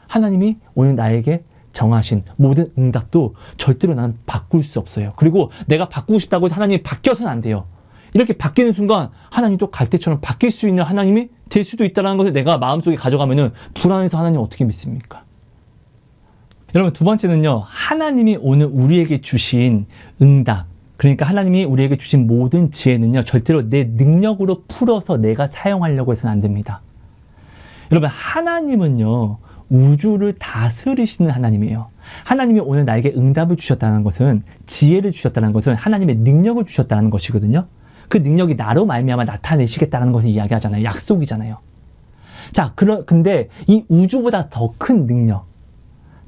하나님이 오늘 나에게 정하신 모든 응답도 절대로 난 바꿀 수 없어요. 그리고 내가 바꾸고 싶다고 해서 하나님이 바뀌어서는 안 돼요. 이렇게 바뀌는 순간 하나님도 갈대처럼 바뀔 수 있는 하나님이 될 수도 있다는 것을 내가 마음속에 가져가면은 불안해서 하나님 어떻게 믿습니까? 여러분 두 번째는요. 하나님이 오늘 우리에게 주신 응답, 그러니까 하나님이 우리에게 주신 모든 지혜는요. 절대로 내 능력으로 풀어서 내가 사용하려고 해서는 안 됩니다. 여러분 하나님은요. 우주를 다스리시는 하나님이에요. 하나님이 오늘 나에게 응답을 주셨다는 것은 지혜를 주셨다는 것은 하나님의 능력을 주셨다는 것이거든요. 그 능력이 나로 말미암아 나타내시겠다는 것을 이야기하잖아요. 약속이잖아요. 자, 근데 이 우주보다 더 큰 능력.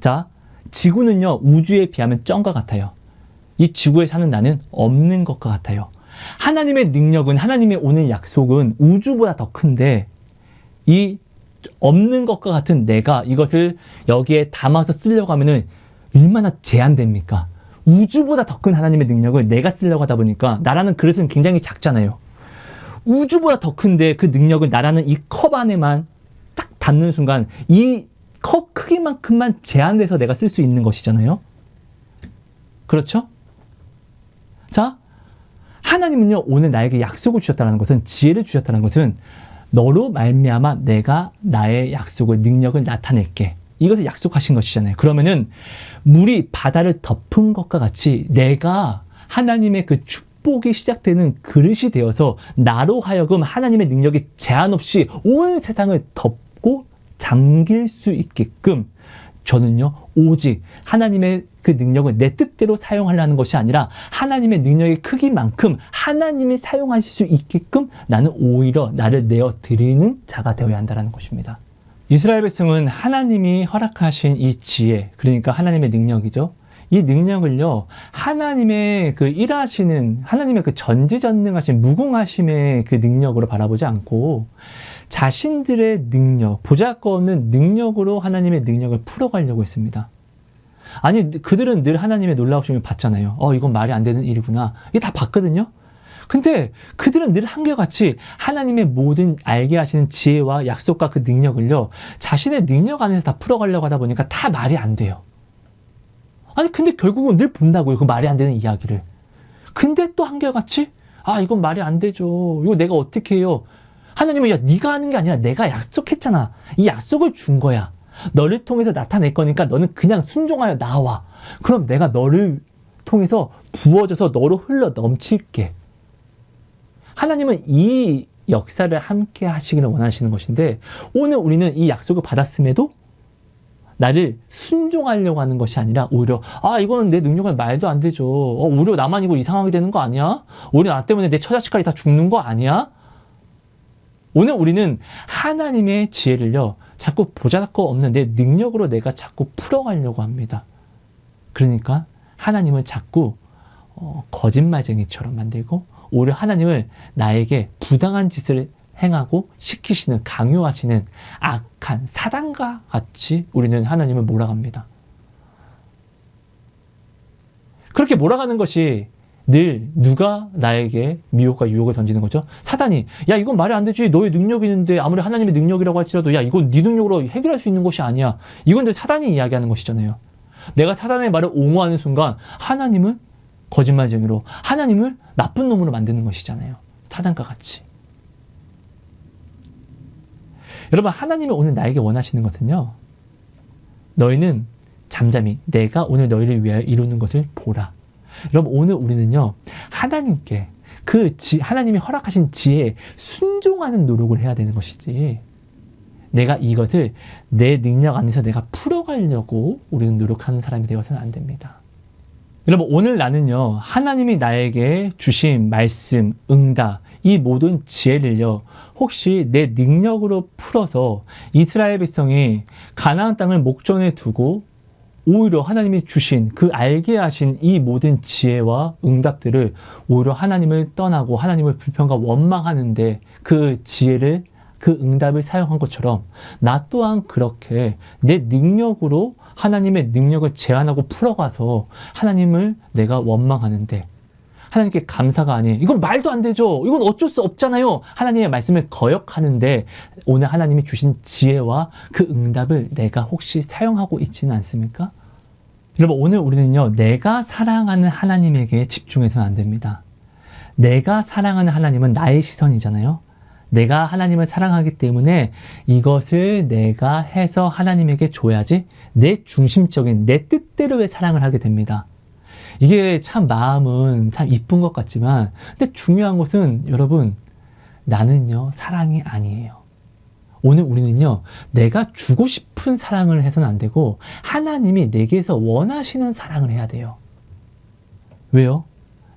자, 지구는요, 우주에 비하면 쩡과 같아요. 이 지구에 사는 나는 없는 것과 같아요. 하나님의 능력은, 하나님의 오늘 약속은 우주보다 더 큰데, 이 없는 것과 같은 내가 이것을 여기에 담아서 쓰려고 하면은 얼마나 제한됩니까? 우주보다 더 큰 하나님의 능력을 내가 쓰려고 하다 보니까 나라는 그릇은 굉장히 작잖아요. 우주보다 더 큰데 그 능력을 나라는 이 컵 안에만 딱 담는 순간 이 컵 크기만큼만 제한돼서 내가 쓸 수 있는 것이잖아요. 그렇죠? 자, 하나님은요 오늘 나에게 약속을 주셨다는 것은, 지혜를 주셨다는 것은 너로 말미암아 내가 나의 약속을, 능력을 나타낼게. 이것을 약속하신 것이잖아요. 그러면은 물이 바다를 덮은 것과 같이 내가 하나님의 그 축복이 시작되는 그릇이 되어서 나로 하여금 하나님의 능력이 제한 없이 온 세상을 덮고 잠길 수 있게끔 저는요 오직 하나님의 그 능력을 내 뜻대로 사용하려는 것이 아니라 하나님의 능력의 크기만큼 하나님이 사용하실 수 있게끔 나는 오히려 나를 내어 드리는 자가 되어야 한다는 것입니다. 이스라엘 백성은 하나님이 허락하신 이 지혜, 그러니까 하나님의 능력이죠. 이 능력을요, 하나님의 그 일하시는, 하나님의 그 전지전능하신 무궁하심의 그 능력으로 바라보지 않고 자신들의 능력, 보잘것없는 능력으로 하나님의 능력을 풀어가려고 했습니다. 아니, 그들은 늘 하나님의 놀라우심을 봤잖아요. 이건 말이 안 되는 일이구나. 이게 다 봤거든요. 근데 그들은 늘 한결같이 하나님의 모든 알게 하시는 지혜와 약속과 그 능력을요, 자신의 능력 안에서 다 풀어가려고 하다 보니까 다 말이 안 돼요. 아니, 근데 결국은 늘 본다고요. 그 말이 안 되는 이야기를. 근데 또 한결같이, 이건 말이 안 되죠. 이거 내가 어떻게 해요? 하나님은, 야, 네가 하는 게 아니라 내가 약속했잖아. 이 약속을 준 거야. 너를 통해서 나타낼 거니까 너는 그냥 순종하여 나와. 그럼 내가 너를 통해서 부어져서 너로 흘러 넘칠게. 하나님은 이 역사를 함께 하시기를 원하시는 것인데, 오늘 우리는 이 약속을 받았음에도 나를 순종하려고 하는 것이 아니라 오히려 이거는 내 능력은 말도 안 되죠. 오히려 나만 이거 이상하게 되는 거 아니야? 오히려 나 때문에 내 처자식까지 다 죽는 거 아니야? 오늘 우리는 하나님의 지혜를요, 자꾸 보잘것 없는 내 능력으로 내가 자꾸 풀어가려고 합니다. 그러니까 하나님은 자꾸 거짓말쟁이처럼 만들고, 오히려 하나님을 나에게 부당한 짓을 행하고 시키시는, 강요하시는 악한 사단과 같이 우리는 하나님을 몰아갑니다. 그렇게 몰아가는 것이 늘 누가 나에게 미혹과 유혹을 던지는 거죠? 사단이, 야, 이건 말이 안 되지. 너의 능력이 있는데 아무리 하나님의 능력이라고 할지라도, 야, 이건 네 능력으로 해결할 수 있는 것이 아니야. 이건 늘 사단이 이야기하는 것이잖아요. 내가 사단의 말을 옹호하는 순간 하나님은 거짓말쟁이로, 하나님을 나쁜 놈으로 만드는 것이잖아요. 사단과 같이. 여러분, 하나님이 오늘 나에게 원하시는 것은요, 너희는 잠잠히 내가 오늘 너희를 위하여 이루는 것을 보라. 여러분, 오늘 우리는요, 하나님께 하나님이 허락하신 지혜에 순종하는 노력을 해야 되는 것이지, 내가 이것을 내 능력 안에서 내가 풀어가려고 우리는 노력하는 사람이 되어서는 안 됩니다. 여러분, 오늘 나는요, 하나님이 나에게 주신 말씀, 응답, 이 모든 지혜를요, 혹시 내 능력으로 풀어서 이스라엘 백성이 가나안 땅을 목전에 두고 오히려 하나님이 주신 그 알게 하신 이 모든 지혜와 응답들을 오히려 하나님을 떠나고 하나님을 불평과 원망하는데 그 지혜를, 그 응답을 사용한 것처럼 나 또한 그렇게 내 능력으로 하나님의 능력을 제한하고 풀어가서 하나님을 내가 원망하는데, 하나님께 감사가 아닌, 이건 말도 안 되죠, 이건 어쩔 수 없잖아요, 하나님의 말씀을 거역하는데 오늘 하나님이 주신 지혜와 그 응답을 내가 혹시 사용하고 있지는 않습니까? 여러분, 오늘 우리는요, 내가 사랑하는 하나님에게 집중해서는 안 됩니다. 내가 사랑하는 하나님은 나의 시선이잖아요. 내가 하나님을 사랑하기 때문에 이것을 내가 해서 하나님에게 줘야지, 내 중심적인 내 뜻대로의 사랑을 하게 됩니다. 이게 참 마음은 참 이쁜 것 같지만, 근데 중요한 것은 여러분, 나는요, 사랑이 아니에요. 오늘 우리는요, 내가 주고 싶은 사랑을 해서는 안 되고 하나님이 내게서 원하시는 사랑을 해야 돼요. 왜요?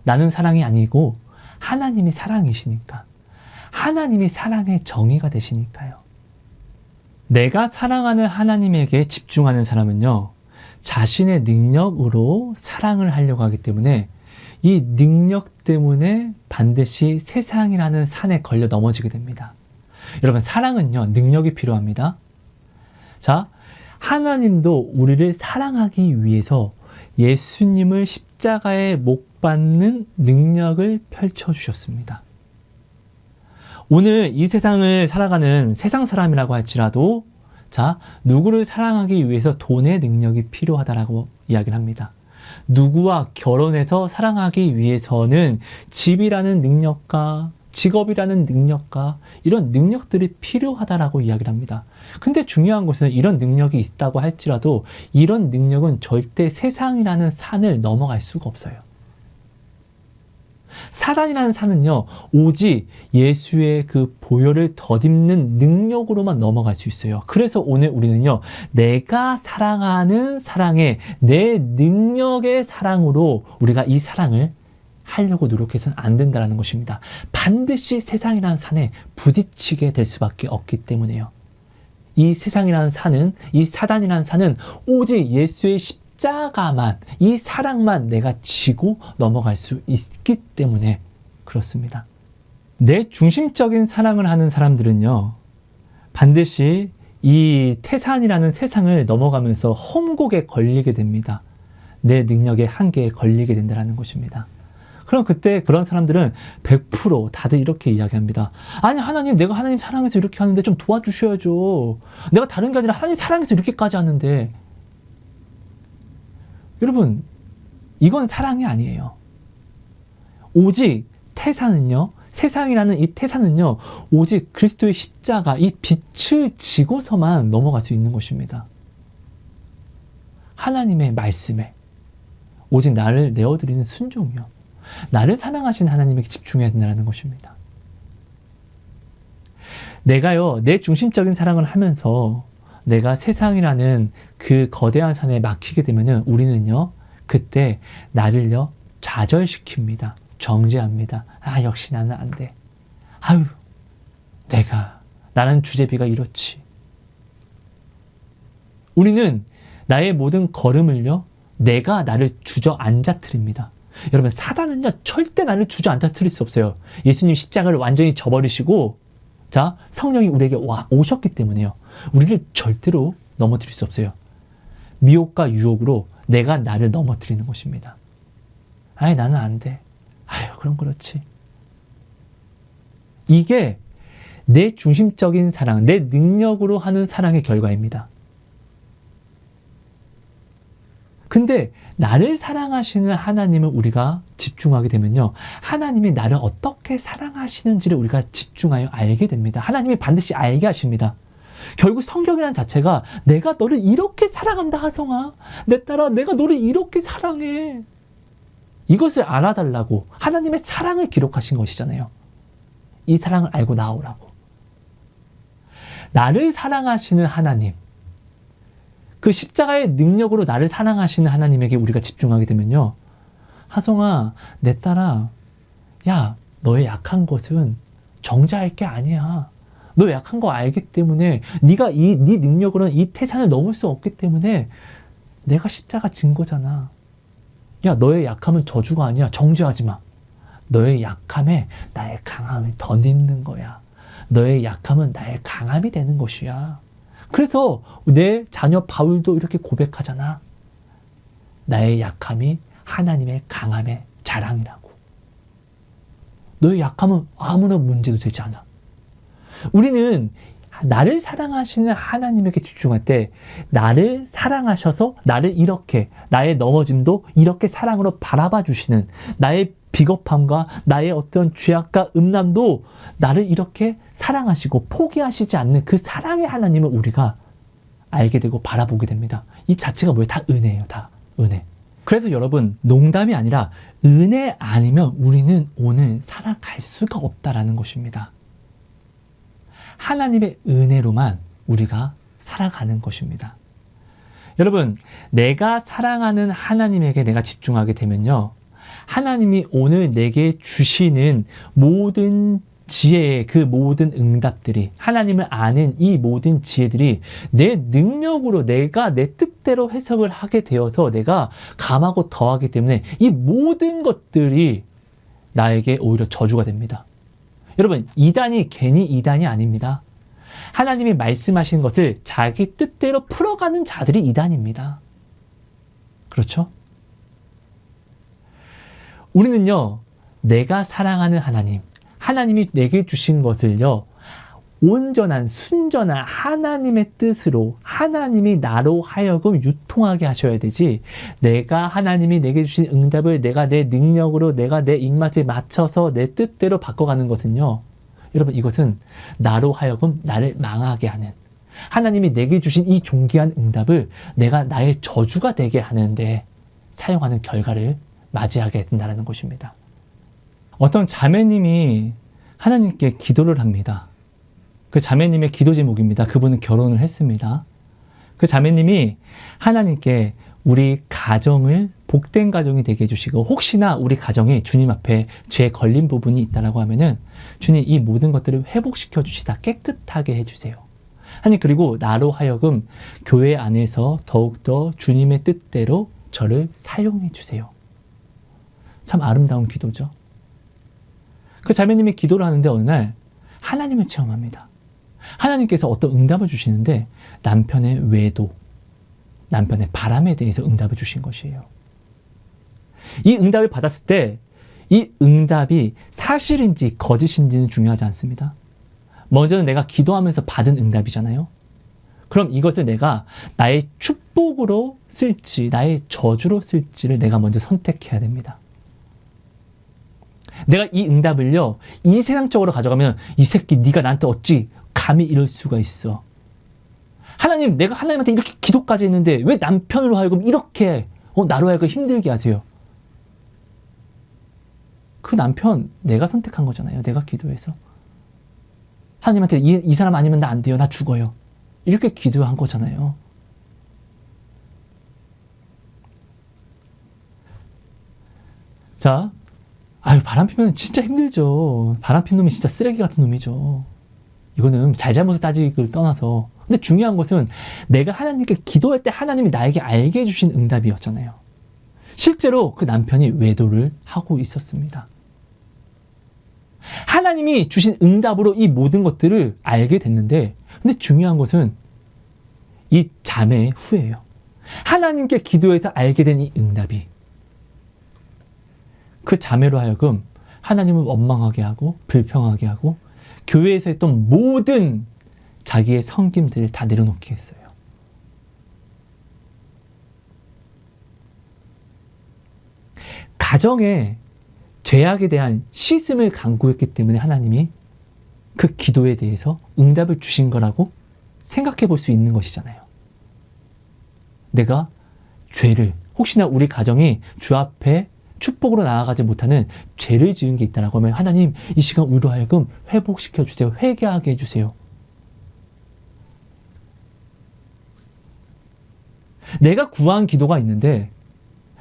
나는 사랑이 아니고 하나님이 사랑이시니까. 하나님이 사랑의 정의가 되시니까요. 내가 사랑하는 하나님에게 집중하는 사람은요, 자신의 능력으로 사랑을 하려고 하기 때문에 이 능력 때문에 반드시 세상이라는 산에 걸려 넘어지게 됩니다. 여러분, 사랑은요, 능력이 필요합니다. 자, 하나님도 우리를 사랑하기 위해서 예수님을 십자가에 못 박는 능력을 펼쳐주셨습니다. 오늘 이 세상을 살아가는 세상 사람이라고 할지라도, 자, 누구를 사랑하기 위해서 돈의 능력이 필요하다라고 이야기를 합니다. 누구와 결혼해서 사랑하기 위해서는 집이라는 능력과 직업이라는 능력과 이런 능력들이 필요하다라고 이야기를 합니다. 근데 중요한 것은 이런 능력이 있다고 할지라도 이런 능력은 절대 세상이라는 산을 넘어갈 수가 없어요. 사단이라는 산은요, 오직 예수의 그 보혈을 덧입는 능력으로만 넘어갈 수 있어요. 그래서 오늘 우리는요, 내가 사랑하는 사랑에 내 능력의 사랑으로 우리가 이 사랑을 하려고 노력해서는 안 된다는 것입니다. 반드시 세상이라는 산에 부딪히게 될 수밖에 없기 때문에요. 이 세상이라는 산은, 이 사단이라는 산은 오직 예수의 십자가만, 이 사랑만 내가 지고 넘어갈 수 있기 때문에 그렇습니다. 내 중심적인 사랑을 하는 사람들은요, 반드시 이 태산이라는 세상을 넘어가면서 험곡에 걸리게 됩니다. 내 능력의 한계에 걸리게 된다는 것입니다. 그럼 그때 그런 사람들은 100% 다들 이렇게 이야기합니다. 아니, 하나님, 내가 하나님 사랑해서 이렇게 하는데 좀 도와주셔야죠. 내가 다른 게 아니라 하나님 사랑해서 이렇게까지 하는데. 여러분, 이건 사랑이 아니에요. 오직 태산은요, 세상이라는 이 태산은요, 오직 그리스도의 십자가, 이 빛을 지고서만 넘어갈 수 있는 것입니다. 하나님의 말씀에 오직 나를 내어드리는 순종이요, 나를 사랑하신 하나님에게 집중해야 된다는 것입니다. 내가요, 내 중심적인 사랑을 하면서 내가 세상이라는 그 거대한 산에 막히게 되면은 우리는요, 그때 나를요, 좌절시킵니다. 정죄합니다. 아, 역시 나는 안 돼. 아유, 나는 주제비가 이렇지. 우리는 나의 모든 걸음을요, 내가 나를 주저앉아뜨립니다. 여러분, 사단은요, 절대 나를 주저앉아뜨릴 수 없어요. 예수님 십자가를 완전히 져버리시고, 자, 성령이 우리에게 오셨기 때문에요. 우리를 절대로 넘어뜨릴 수 없어요. 미혹과 유혹으로 내가 나를 넘어뜨리는 것입니다. 아이, 나는 안 돼. 아유, 그럼 그렇지. 이게 내 중심적인 사랑, 내 능력으로 하는 사랑의 결과입니다. 근데 나를 사랑하시는 하나님을 우리가 집중하게 되면요, 하나님이 나를 어떻게 사랑하시는지를 우리가 집중하여 알게 됩니다. 하나님이 반드시 알게 하십니다. 결국 성경이라는 자체가 내가 너를 이렇게 사랑한다, 하성아. 내 딸아, 내가 너를 이렇게 사랑해. 이것을 알아달라고 하나님의 사랑을 기록하신 것이잖아요. 이 사랑을 알고 나오라고. 나를 사랑하시는 하나님, 그 십자가의 능력으로 나를 사랑하시는 하나님에게 우리가 집중하게 되면요, 하성아, 내 딸아, 야, 너의 약한 것은 정죄할 게 아니야. 너 약한 거 알기 때문에 네가 네 능력으로는 이 태산을 넘을 수 없기 때문에 내가 십자가 진 거잖아. 야, 너의 약함은 저주가 아니야. 정죄하지 마. 너의 약함에 나의 강함이 덧있는 거야. 너의 약함은 나의 강함이 되는 것이야. 그래서 내 자녀 바울도 이렇게 고백하잖아. 나의 약함이 하나님의 강함의 자랑이라고. 너의 약함은 아무런 문제도 되지 않아. 우리는 나를 사랑하시는 하나님에게 집중할 때 나를 사랑하셔서 나를 이렇게, 나의 넘어짐도 이렇게 사랑으로 바라봐 주시는, 나의 비겁함과 나의 어떤 죄악과 음란도 나를 이렇게 사랑하시고 포기하시지 않는 그 사랑의 하나님을 우리가 알게 되고 바라보게 됩니다. 이 자체가 뭐예요? 다 은혜예요. 다 은혜. 그래서 여러분, 농담이 아니라 은혜 아니면 우리는 오늘 살아갈 수가 없다라는 것입니다. 하나님의 은혜로만 우리가 살아가는 것입니다. 여러분, 내가 사랑하는 하나님에게 내가 집중하게 되면요, 하나님이 오늘 내게 주시는 모든 지혜의 그 모든 응답들이, 하나님을 아는 이 모든 지혜들이 내 능력으로 내가 내 뜻대로 해석을 하게 되어서 내가 감하고 더하기 때문에 이 모든 것들이 나에게 오히려 저주가 됩니다. 여러분, 이단이 괜히 이단이 아닙니다. 하나님이 말씀하신 것을 자기 뜻대로 풀어가는 자들이 이단입니다. 그렇죠? 우리는요, 내가 사랑하는 하나님, 하나님이 내게 주신 것을요, 온전한 순전한 하나님의 뜻으로 하나님이 나로 하여금 유통하게 하셔야 되지, 내가 하나님이 내게 주신 응답을 내가 내 능력으로 내가 내 입맛에 맞춰서 내 뜻대로 바꿔가는 것은요, 여러분, 이것은 나로 하여금 나를 망하게 하는, 하나님이 내게 주신 이 존귀한 응답을 내가 나의 저주가 되게 하는데 사용하는 결과를 맞이하게 된다는 것입니다. 어떤 자매님이 하나님께 기도를 합니다. 그 자매님의 기도 제목입니다. 그분은 결혼을 했습니다. 그 자매님이 하나님께 우리 가정을 복된 가정이 되게 해주시고, 혹시나 우리 가정이 주님 앞에 죄 걸린 부분이 있다라고 하면은 주님 이 모든 것들을 회복시켜 주시다 깨끗하게 해주세요. 하나님, 그리고 나로 하여금 교회 안에서 더욱더 주님의 뜻대로 저를 사용해 주세요. 참 아름다운 기도죠. 그 자매님이 기도를 하는데 어느 날 하나님을 체험합니다. 하나님께서 어떤 응답을 주시는데 남편의 외도, 남편의 바람에 대해서 응답을 주신 것이에요. 이 응답을 받았을 때 이 응답이 사실인지 거짓인지는 중요하지 않습니다. 먼저는 내가 기도하면서 받은 응답이잖아요. 그럼 이것을 내가 나의 축복으로 쓸지 나의 저주로 쓸지를 내가 먼저 선택해야 됩니다. 내가 이 응답을요, 이 세상적으로 가져가면 이 새끼 네가 나한테 어찌 감히 이럴 수가 있어. 하나님, 내가 하나님한테 이렇게 기도까지 했는데 왜 남편으로 하여금 이렇게 나로 하여금 힘들게 하세요? 그 남편 내가 선택한 거잖아요. 내가 기도해서. 하나님한테 이 사람 아니면 나 안 돼요. 나 죽어요. 이렇게 기도한 거잖아요. 자, 바람 피면 진짜 힘들죠. 바람 핀 놈이 진짜 쓰레기 같은 놈이죠. 이거는 잘잘못을 따지기를 떠나서. 근데 중요한 것은 내가 하나님께 기도할 때 하나님이 나에게 알게 해주신 응답이었잖아요. 실제로 그 남편이 외도를 하고 있었습니다. 하나님이 주신 응답으로 이 모든 것들을 알게 됐는데, 근데 중요한 것은 이 자매의 후회예요. 하나님께 기도해서 알게 된 이 응답이 그 자매로 하여금 하나님을 원망하게 하고 불평하게 하고 교회에서 했던 모든 자기의 섬김들을 다 내려놓게 했어요. 가정의 죄악에 대한 씻음을 강구했기 때문에 하나님이 그 기도에 대해서 응답을 주신 거라고 생각해 볼 수 있는 것이잖아요. 내가 죄를, 혹시나 우리 가정이 주 앞에 축복으로 나아가지 못하는 죄를 지은 게 있다라고 하면 하나님 이 시간 우리로 하여금 회복시켜 주세요. 회개하게 해주세요. 내가 구한 기도가 있는데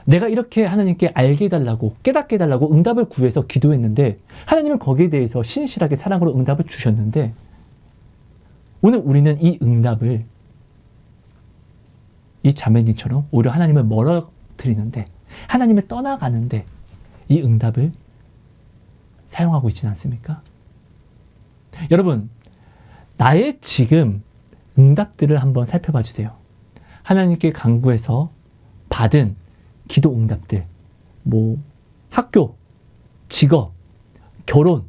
내가 이렇게 하나님께 알게 해달라고 깨닫게 해달라고 응답을 구해서 기도했는데 하나님은 거기에 대해서 신실하게 사랑으로 응답을 주셨는데 오늘 우리는 이 응답을 이 자매님처럼 오히려 하나님을 멀어뜨리는데 하나님을 떠나가는데 이 응답을 사용하고 있지는 않습니까? 여러분, 나의 지금 응답들을 한번 살펴봐 주세요. 하나님께 간구해서 받은 기도 응답들, 학교, 직업, 결혼,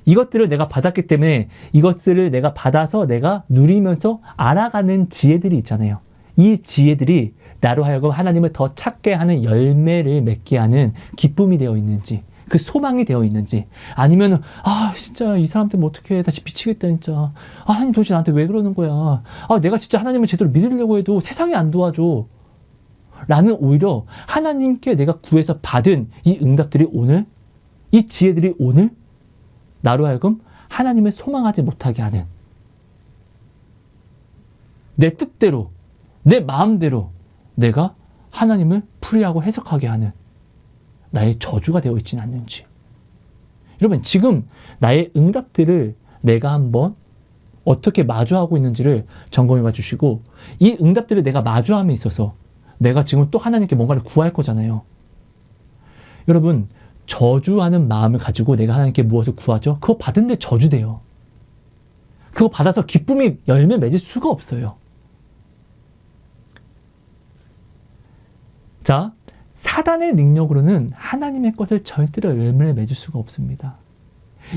이것들을 내가 받았기 때문에 이것들을 내가 받아서 내가 누리면서 알아가는 지혜들이 있잖아요. 이 지혜들이 나로 하여금 하나님을 더 찾게 하는 열매를 맺게 하는 기쁨이 되어 있는지, 그 소망이 되어 있는지, 아니면 진짜 이 사람 때문에 어떻게 다시 미치겠다 진짜. 하나님 도대체 나한테 왜 그러는 거야. 내가 진짜 하나님을 제대로 믿으려고 해도 세상이 안 도와줘. 라는 오히려 하나님께 내가 구해서 받은 이 응답들이 오늘, 이 지혜들이 오늘 나로 하여금 하나님을 소망하지 못하게 하는, 내 뜻대로 내 마음대로 내가 하나님을 풀이하고 해석하게 하는 나의 저주가 되어 있지는 않는지. 여러분, 지금 나의 응답들을 내가 한번 어떻게 마주하고 있는지를 점검해 봐 주시고, 이 응답들을 내가 마주함에 있어서 내가 지금 또 하나님께 뭔가를 구할 거잖아요. 여러분, 저주하는 마음을 가지고 내가 하나님께 무엇을 구하죠? 그거 받은데 저주돼요. 그거 받아서 기쁨이 열매 맺을 수가 없어요. 자, 사단의 능력으로는 하나님의 것을 절대로 열매를 맺을 수가 없습니다.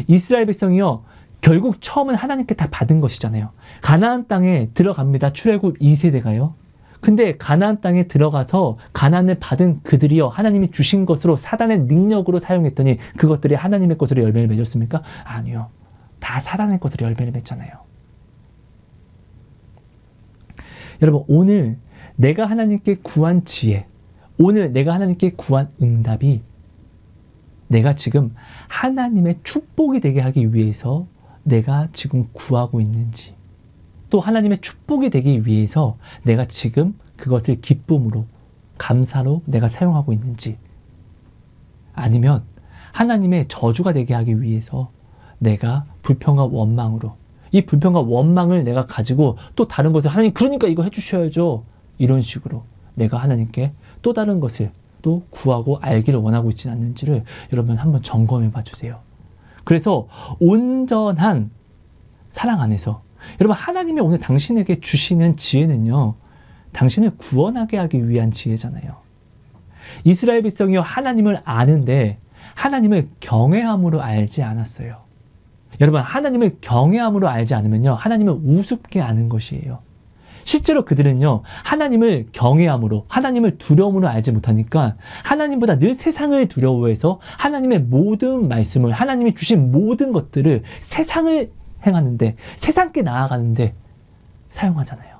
이스라엘 백성이요, 결국 처음은 하나님께 다 받은 것이잖아요. 가나안 땅에 들어갑니다. 출애굽 2세대가요. 근데 가나안 땅에 들어가서 가나안을 받은 그들이요, 하나님이 주신 것으로 사단의 능력으로 사용했더니 그것들이 하나님의 것으로 열매를 맺었습니까? 아니요. 다 사단의 것으로 열매를 맺잖아요. 여러분, 오늘 내가 하나님께 구한 지혜, 오늘 내가 하나님께 구한 응답이 내가 지금 하나님의 축복이 되게 하기 위해서 내가 지금 구하고 있는지, 또 하나님의 축복이 되기 위해서 내가 지금 그것을 기쁨으로, 감사로 내가 사용하고 있는지, 아니면 하나님의 저주가 되게 하기 위해서 내가 불평과 원망으로, 이 불평과 원망을 내가 가지고 또 다른 것을 하나님 그러니까 이거 해주셔야죠, 이런 식으로 내가 하나님께 또 다른 것을 또 구하고 알기를 원하고 있지는 않는지를 여러분 한번 점검해 봐 주세요. 그래서 온전한 사랑 안에서, 여러분, 하나님이 오늘 당신에게 주시는 지혜는요, 당신을 구원하게 하기 위한 지혜잖아요. 이스라엘 백성이요, 하나님을 아는데 하나님을 경외함으로 알지 않았어요. 여러분, 하나님을 경외함으로 알지 않으면요, 하나님을 우습게 아는 것이에요. 실제로 그들은요, 하나님을 경외함으로, 하나님을 두려움으로 알지 못하니까 하나님보다 늘 세상을 두려워해서 하나님의 모든 말씀을, 하나님이 주신 모든 것들을 세상을 행하는데, 세상께 나아가는데 사용하잖아요.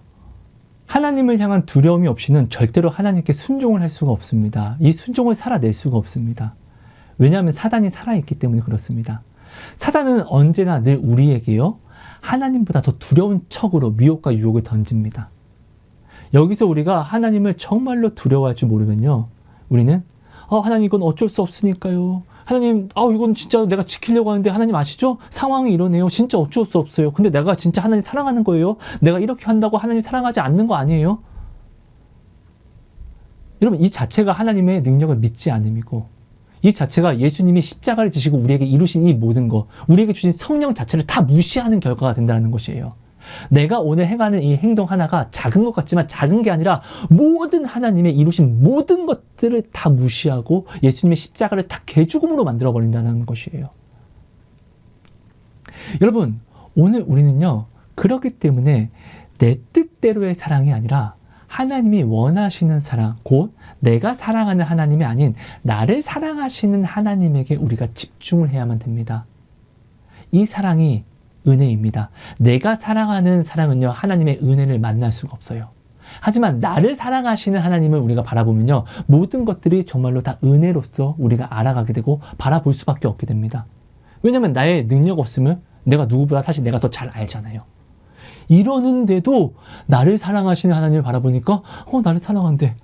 하나님을 향한 두려움이 없이는 절대로 하나님께 순종을 할 수가 없습니다. 이 순종을 살아낼 수가 없습니다. 왜냐하면 사단이 살아있기 때문에 그렇습니다. 사단은 언제나 늘 우리에게요, 하나님보다 더 두려운 척으로 미혹과 유혹을 던집니다. 여기서 우리가 하나님을 정말로 두려워할 줄 모르면요, 우리는 하나님 이건 어쩔 수 없으니까요. 하나님, 이건 진짜 내가 지키려고 하는데 하나님 아시죠? 상황이 이러네요. 진짜 어쩔 수 없어요. 근데 내가 진짜 하나님 사랑하는 거예요? 내가 이렇게 한다고 하나님 사랑하지 않는 거 아니에요? 여러분, 이 자체가 하나님의 능력을 믿지 않음이고, 이 자체가 예수님이 십자가를 지시고 우리에게 이루신 이 모든 것, 우리에게 주신 성령 자체를 다 무시하는 결과가 된다는 것이에요. 내가 오늘 행하는 이 행동 하나가 작은 것 같지만 작은 게 아니라 모든 하나님의 이루신 모든 것들을 다 무시하고 예수님의 십자가를 다 개죽음으로 만들어버린다는 것이에요. 여러분, 오늘 우리는요, 그렇기 때문에 내 뜻대로의 사랑이 아니라 하나님이 원하시는 사랑, 곧 내가 사랑하는 하나님이 아닌 나를 사랑하시는 하나님에게 우리가 집중을 해야만 됩니다. 이 사랑이 은혜입니다. 내가 사랑하는 사랑은요, 하나님의 은혜를 만날 수가 없어요. 하지만 나를 사랑하시는 하나님을 우리가 바라보면요, 모든 것들이 정말로 다 은혜로서 우리가 알아가게 되고 바라볼 수밖에 없게 됩니다. 왜냐하면 나의 능력 없음을 내가 누구보다 사실 내가 더 잘 알잖아요. 이러는데도 나를 사랑하시는 하나님을 바라보니까 나를 사랑한대.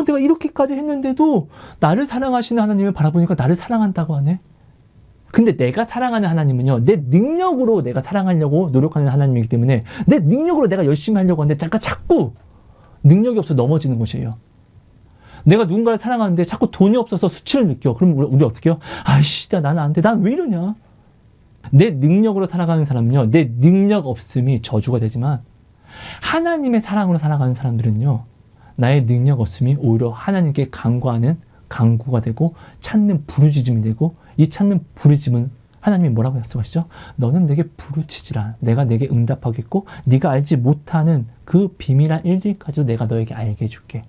내가 이렇게까지 했는데도 나를 사랑하시는 하나님을 바라보니까 나를 사랑한다고 하네. 근데 내가 사랑하는 하나님은요, 내 능력으로 내가 사랑하려고 노력하는 하나님이기 때문에 내 능력으로 내가 열심히 하려고 하는데 자꾸 능력이 없어 넘어지는 것이에요. 내가 누군가를 사랑하는데 자꾸 돈이 없어서 수치를 느껴. 그럼 우리 어떻게 해요? 아이씨, 나는 안 돼. 난 왜 이러냐? 내 능력으로 살아가는 사람은요, 내 능력 없음이 저주가 되지만 하나님의 사랑으로 살아가는 사람들은요, 나의 능력 없음이 오히려 하나님께 간구하는 간구가 되고 찾는 부르짖음이 되고, 이 찾는 부르짖음은 하나님이 뭐라고 약속하시죠? 너는 내게 부르짖으라. 내가 내게 응답하겠고 네가 알지 못하는 그 비밀한 일들까지도 내가 너에게 알게 해줄게.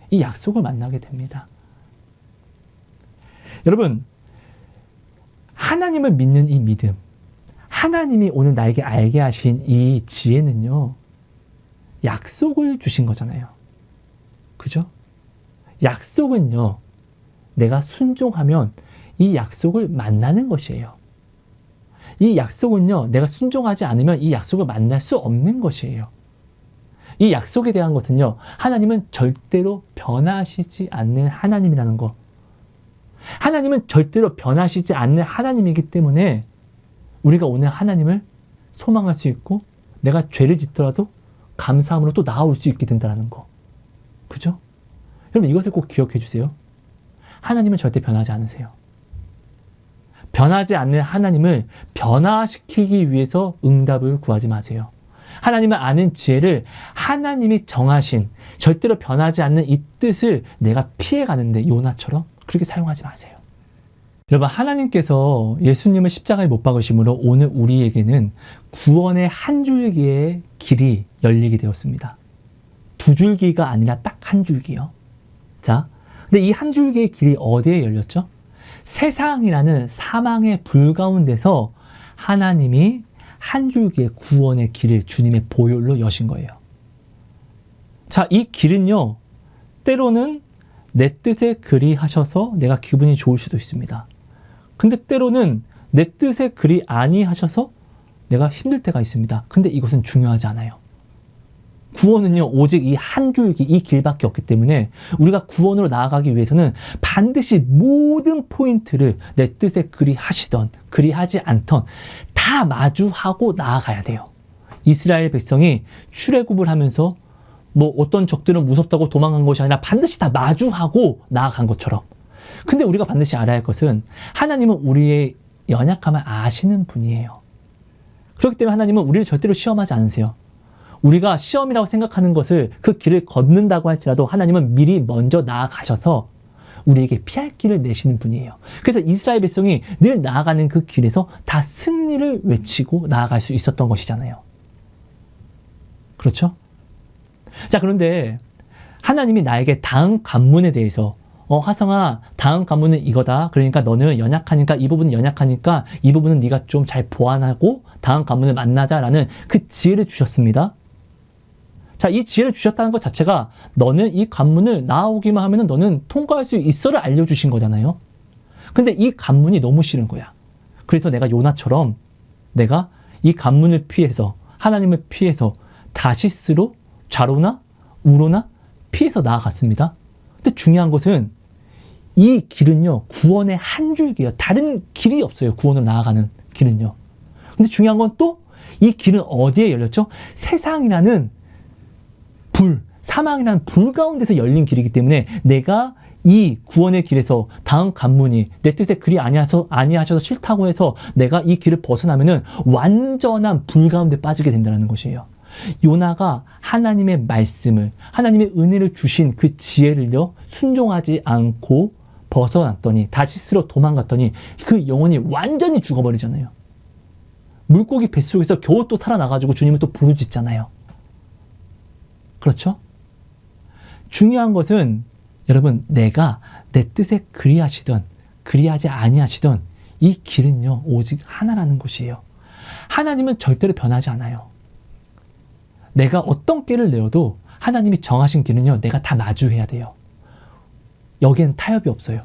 이 약속을 만나게 됩니다. 여러분, 하나님을 믿는 이 믿음, 하나님이 오늘 나에게 알게 하신 이 지혜는요, 약속을 주신 거잖아요. 그죠? 약속은요, 내가 순종하면 이 약속을 만나는 것이에요. 이 약속은요, 내가 순종하지 않으면 이 약속을 만날 수 없는 것이에요. 이 약속에 대한 것은요, 하나님은 절대로 변하시지 않는 하나님이라는 거. 하나님은 절대로 변하시지 않는 하나님이기 때문에 우리가 오늘 하나님을 소망할 수 있고, 내가 죄를 짓더라도 감사함으로 또 나아올 수 있게 된다는 거. 그죠? 여러분, 이것을 꼭 기억해 주세요. 하나님은 절대 변하지 않으세요. 변하지 않는 하나님을 변화시키기 위해서 응답을 구하지 마세요. 하나님을 아는 지혜를 하나님이 정하신 절대로 변하지 않는 이 뜻을 내가 피해가는데 요나처럼 그렇게 사용하지 마세요. 여러분, 하나님께서 예수님을 십자가에 못 박으심으로 오늘 우리에게는 구원의 한 줄기의 길이 열리게 되었습니다. 두 줄기가 아니라 딱 한 줄기요. 자, 근데 이 한 줄기의 길이 어디에 열렸죠? 세상이라는 사망의 불 가운데서 하나님이 한 줄기의 구원의 길을 주님의 보혈로 여신 거예요. 자, 이 길은요, 때로는 내 뜻에 그리하셔서 내가 기분이 좋을 수도 있습니다. 근데 때로는 내 뜻에 그리 아니하셔서 내가 힘들 때가 있습니다. 근데 이것은 중요하지 않아요. 구원은요, 오직 이 한 줄기, 이 길밖에 없기 때문에 우리가 구원으로 나아가기 위해서는 반드시 모든 포인트를 내 뜻에 그리하시던 그리하지 않던 다 마주하고 나아가야 돼요. 이스라엘 백성이 출애굽을 하면서 어떤 적들은 무섭다고 도망간 것이 아니라 반드시 다 마주하고 나아간 것처럼. 근데 우리가 반드시 알아야 할 것은 하나님은 우리의 연약함을 아시는 분이에요. 그렇기 때문에 하나님은 우리를 절대로 시험하지 않으세요. 우리가 시험이라고 생각하는 것을 그 길을 걷는다고 할지라도 하나님은 미리 먼저 나아가셔서 우리에게 피할 길을 내시는 분이에요. 그래서 이스라엘 백성이 늘 나아가는 그 길에서 다 승리를 외치고 나아갈 수 있었던 것이잖아요. 그렇죠? 자, 그런데 하나님이 나에게 다음 관문에 대해서 하성아, 다음 관문은 이거다. 그러니까 너는 연약하니까 이 부분은 연약하니까 이 부분은 네가 좀 잘 보완하고 다음 관문을 만나자라는 그 지혜를 주셨습니다. 자, 이 지혜를 주셨다는 것 자체가 너는 이 관문을 나아오기만 하면 너는 통과할 수 있어를 알려주신 거잖아요. 근데 이 관문이 너무 싫은 거야. 그래서 내가 요나처럼 내가 이 관문을 피해서 하나님을 피해서 다시스로 좌로나 우로나 피해서 나아갔습니다. 근데 중요한 것은 이 길은요, 구원의 한 줄기예요. 다른 길이 없어요. 구원으로 나아가는 길은요. 근데 중요한 건 또 이 길은 어디에 열렸죠? 세상이라는 사망이라는 불 가운데서 열린 길이기 때문에 내가 이 구원의 길에서 다음 관문이 내 뜻에 그리 아니하셔서 싫다고 해서 내가 이 길을 벗어나면은 완전한 불 가운데 빠지게 된다는 것이에요. 요나가 하나님의 말씀을, 하나님의 은혜를 주신 그 지혜를요, 순종하지 않고 벗어났더니, 다시스로 도망갔더니 그 영혼이 완전히 죽어버리잖아요. 물고기 뱃속에서 겨우 또 살아나가지고 주님을 또 부르짖잖아요. 그렇죠? 중요한 것은 여러분, 내가 내 뜻에 그리하시던 그리하지 아니하시던 이 길은요 오직 하나라는 것이에요. 하나님은 절대로 변하지 않아요. 내가 어떤 길을 내어도 하나님이 정하신 길은요 내가 다 마주해야 돼요. 여기엔 타협이 없어요.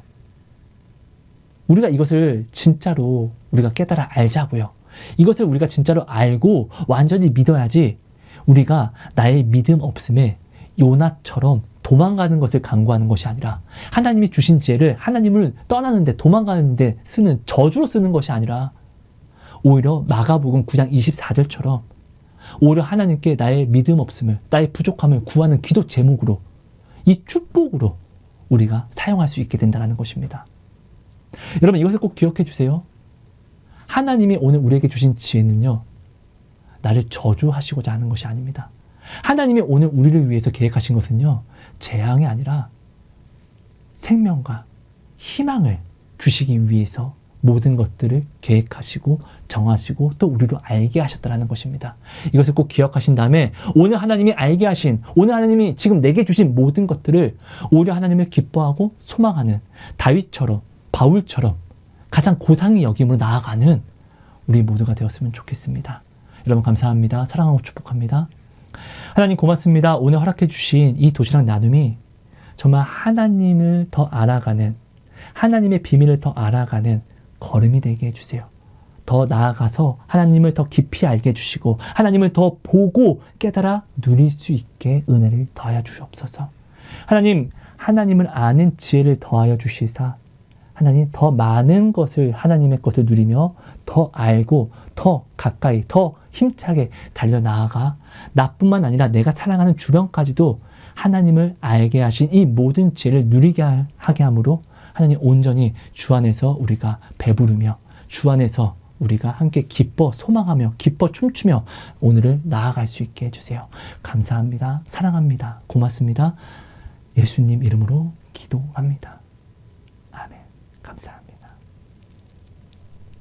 우리가 이것을 진짜로 우리가 깨달아 알자고요. 이것을 우리가 진짜로 알고 완전히 믿어야지 우리가 나의 믿음 없음에 요나처럼 도망가는 것을 강구하는 것이 아니라, 하나님이 주신 지혜를 하나님을 떠나는데 도망가는데 쓰는 저주로 쓰는 것이 아니라, 오히려 마가복음 9장 24절처럼 오히려 하나님께 나의 믿음 없음을, 나의 부족함을 구하는 기도 제목으로, 이 축복으로 우리가 사용할 수 있게 된다는 것입니다. 여러분, 이것을 꼭 기억해 주세요. 하나님이 오늘 우리에게 주신 지혜는요 나를 저주하시고자 하는 것이 아닙니다. 하나님이 오늘 우리를 위해서 계획하신 것은요 재앙이 아니라 생명과 희망을 주시기 위해서 모든 것들을 계획하시고 정하시고 또 우리로 알게 하셨다는 것입니다. 이것을 꼭 기억하신 다음에 오늘 하나님이 알게 하신, 오늘 하나님이 지금 내게 주신 모든 것들을 오히려 하나님을 기뻐하고 소망하는 다윗처럼, 바울처럼 가장 고상히 여김으로 나아가는 우리 모두가 되었으면 좋겠습니다. 여러분 감사합니다. 사랑하고 축복합니다. 하나님 고맙습니다. 오늘 허락해 주신 이 도시락 나눔이 정말 하나님을 더 알아가는, 하나님의 비밀을 더 알아가는 걸음이 되게 해주세요. 더 나아가서 하나님을 더 깊이 알게 해주시고 하나님을 더 보고 깨달아 누릴 수 있게 은혜를 더하여 주시옵소서. 하나님, 하나님을 아는 지혜를 더하여 주시사 하나님 더 많은 것을, 하나님의 것을 누리며 더 알고 더 가까이 더 힘차게 달려나아가 나뿐만 아니라 내가 사랑하는 주변까지도 하나님을 알게 하신 이 모든 지혜를 누리게 하게 함으로 하나님 온전히 주 안에서 우리가 배부르며 주 안에서 우리가 함께 기뻐 소망하며 기뻐 춤추며 오늘을 나아갈 수 있게 해주세요. 감사합니다. 사랑합니다. 고맙습니다. 예수님 이름으로 기도합니다. 아멘. 감사합니다.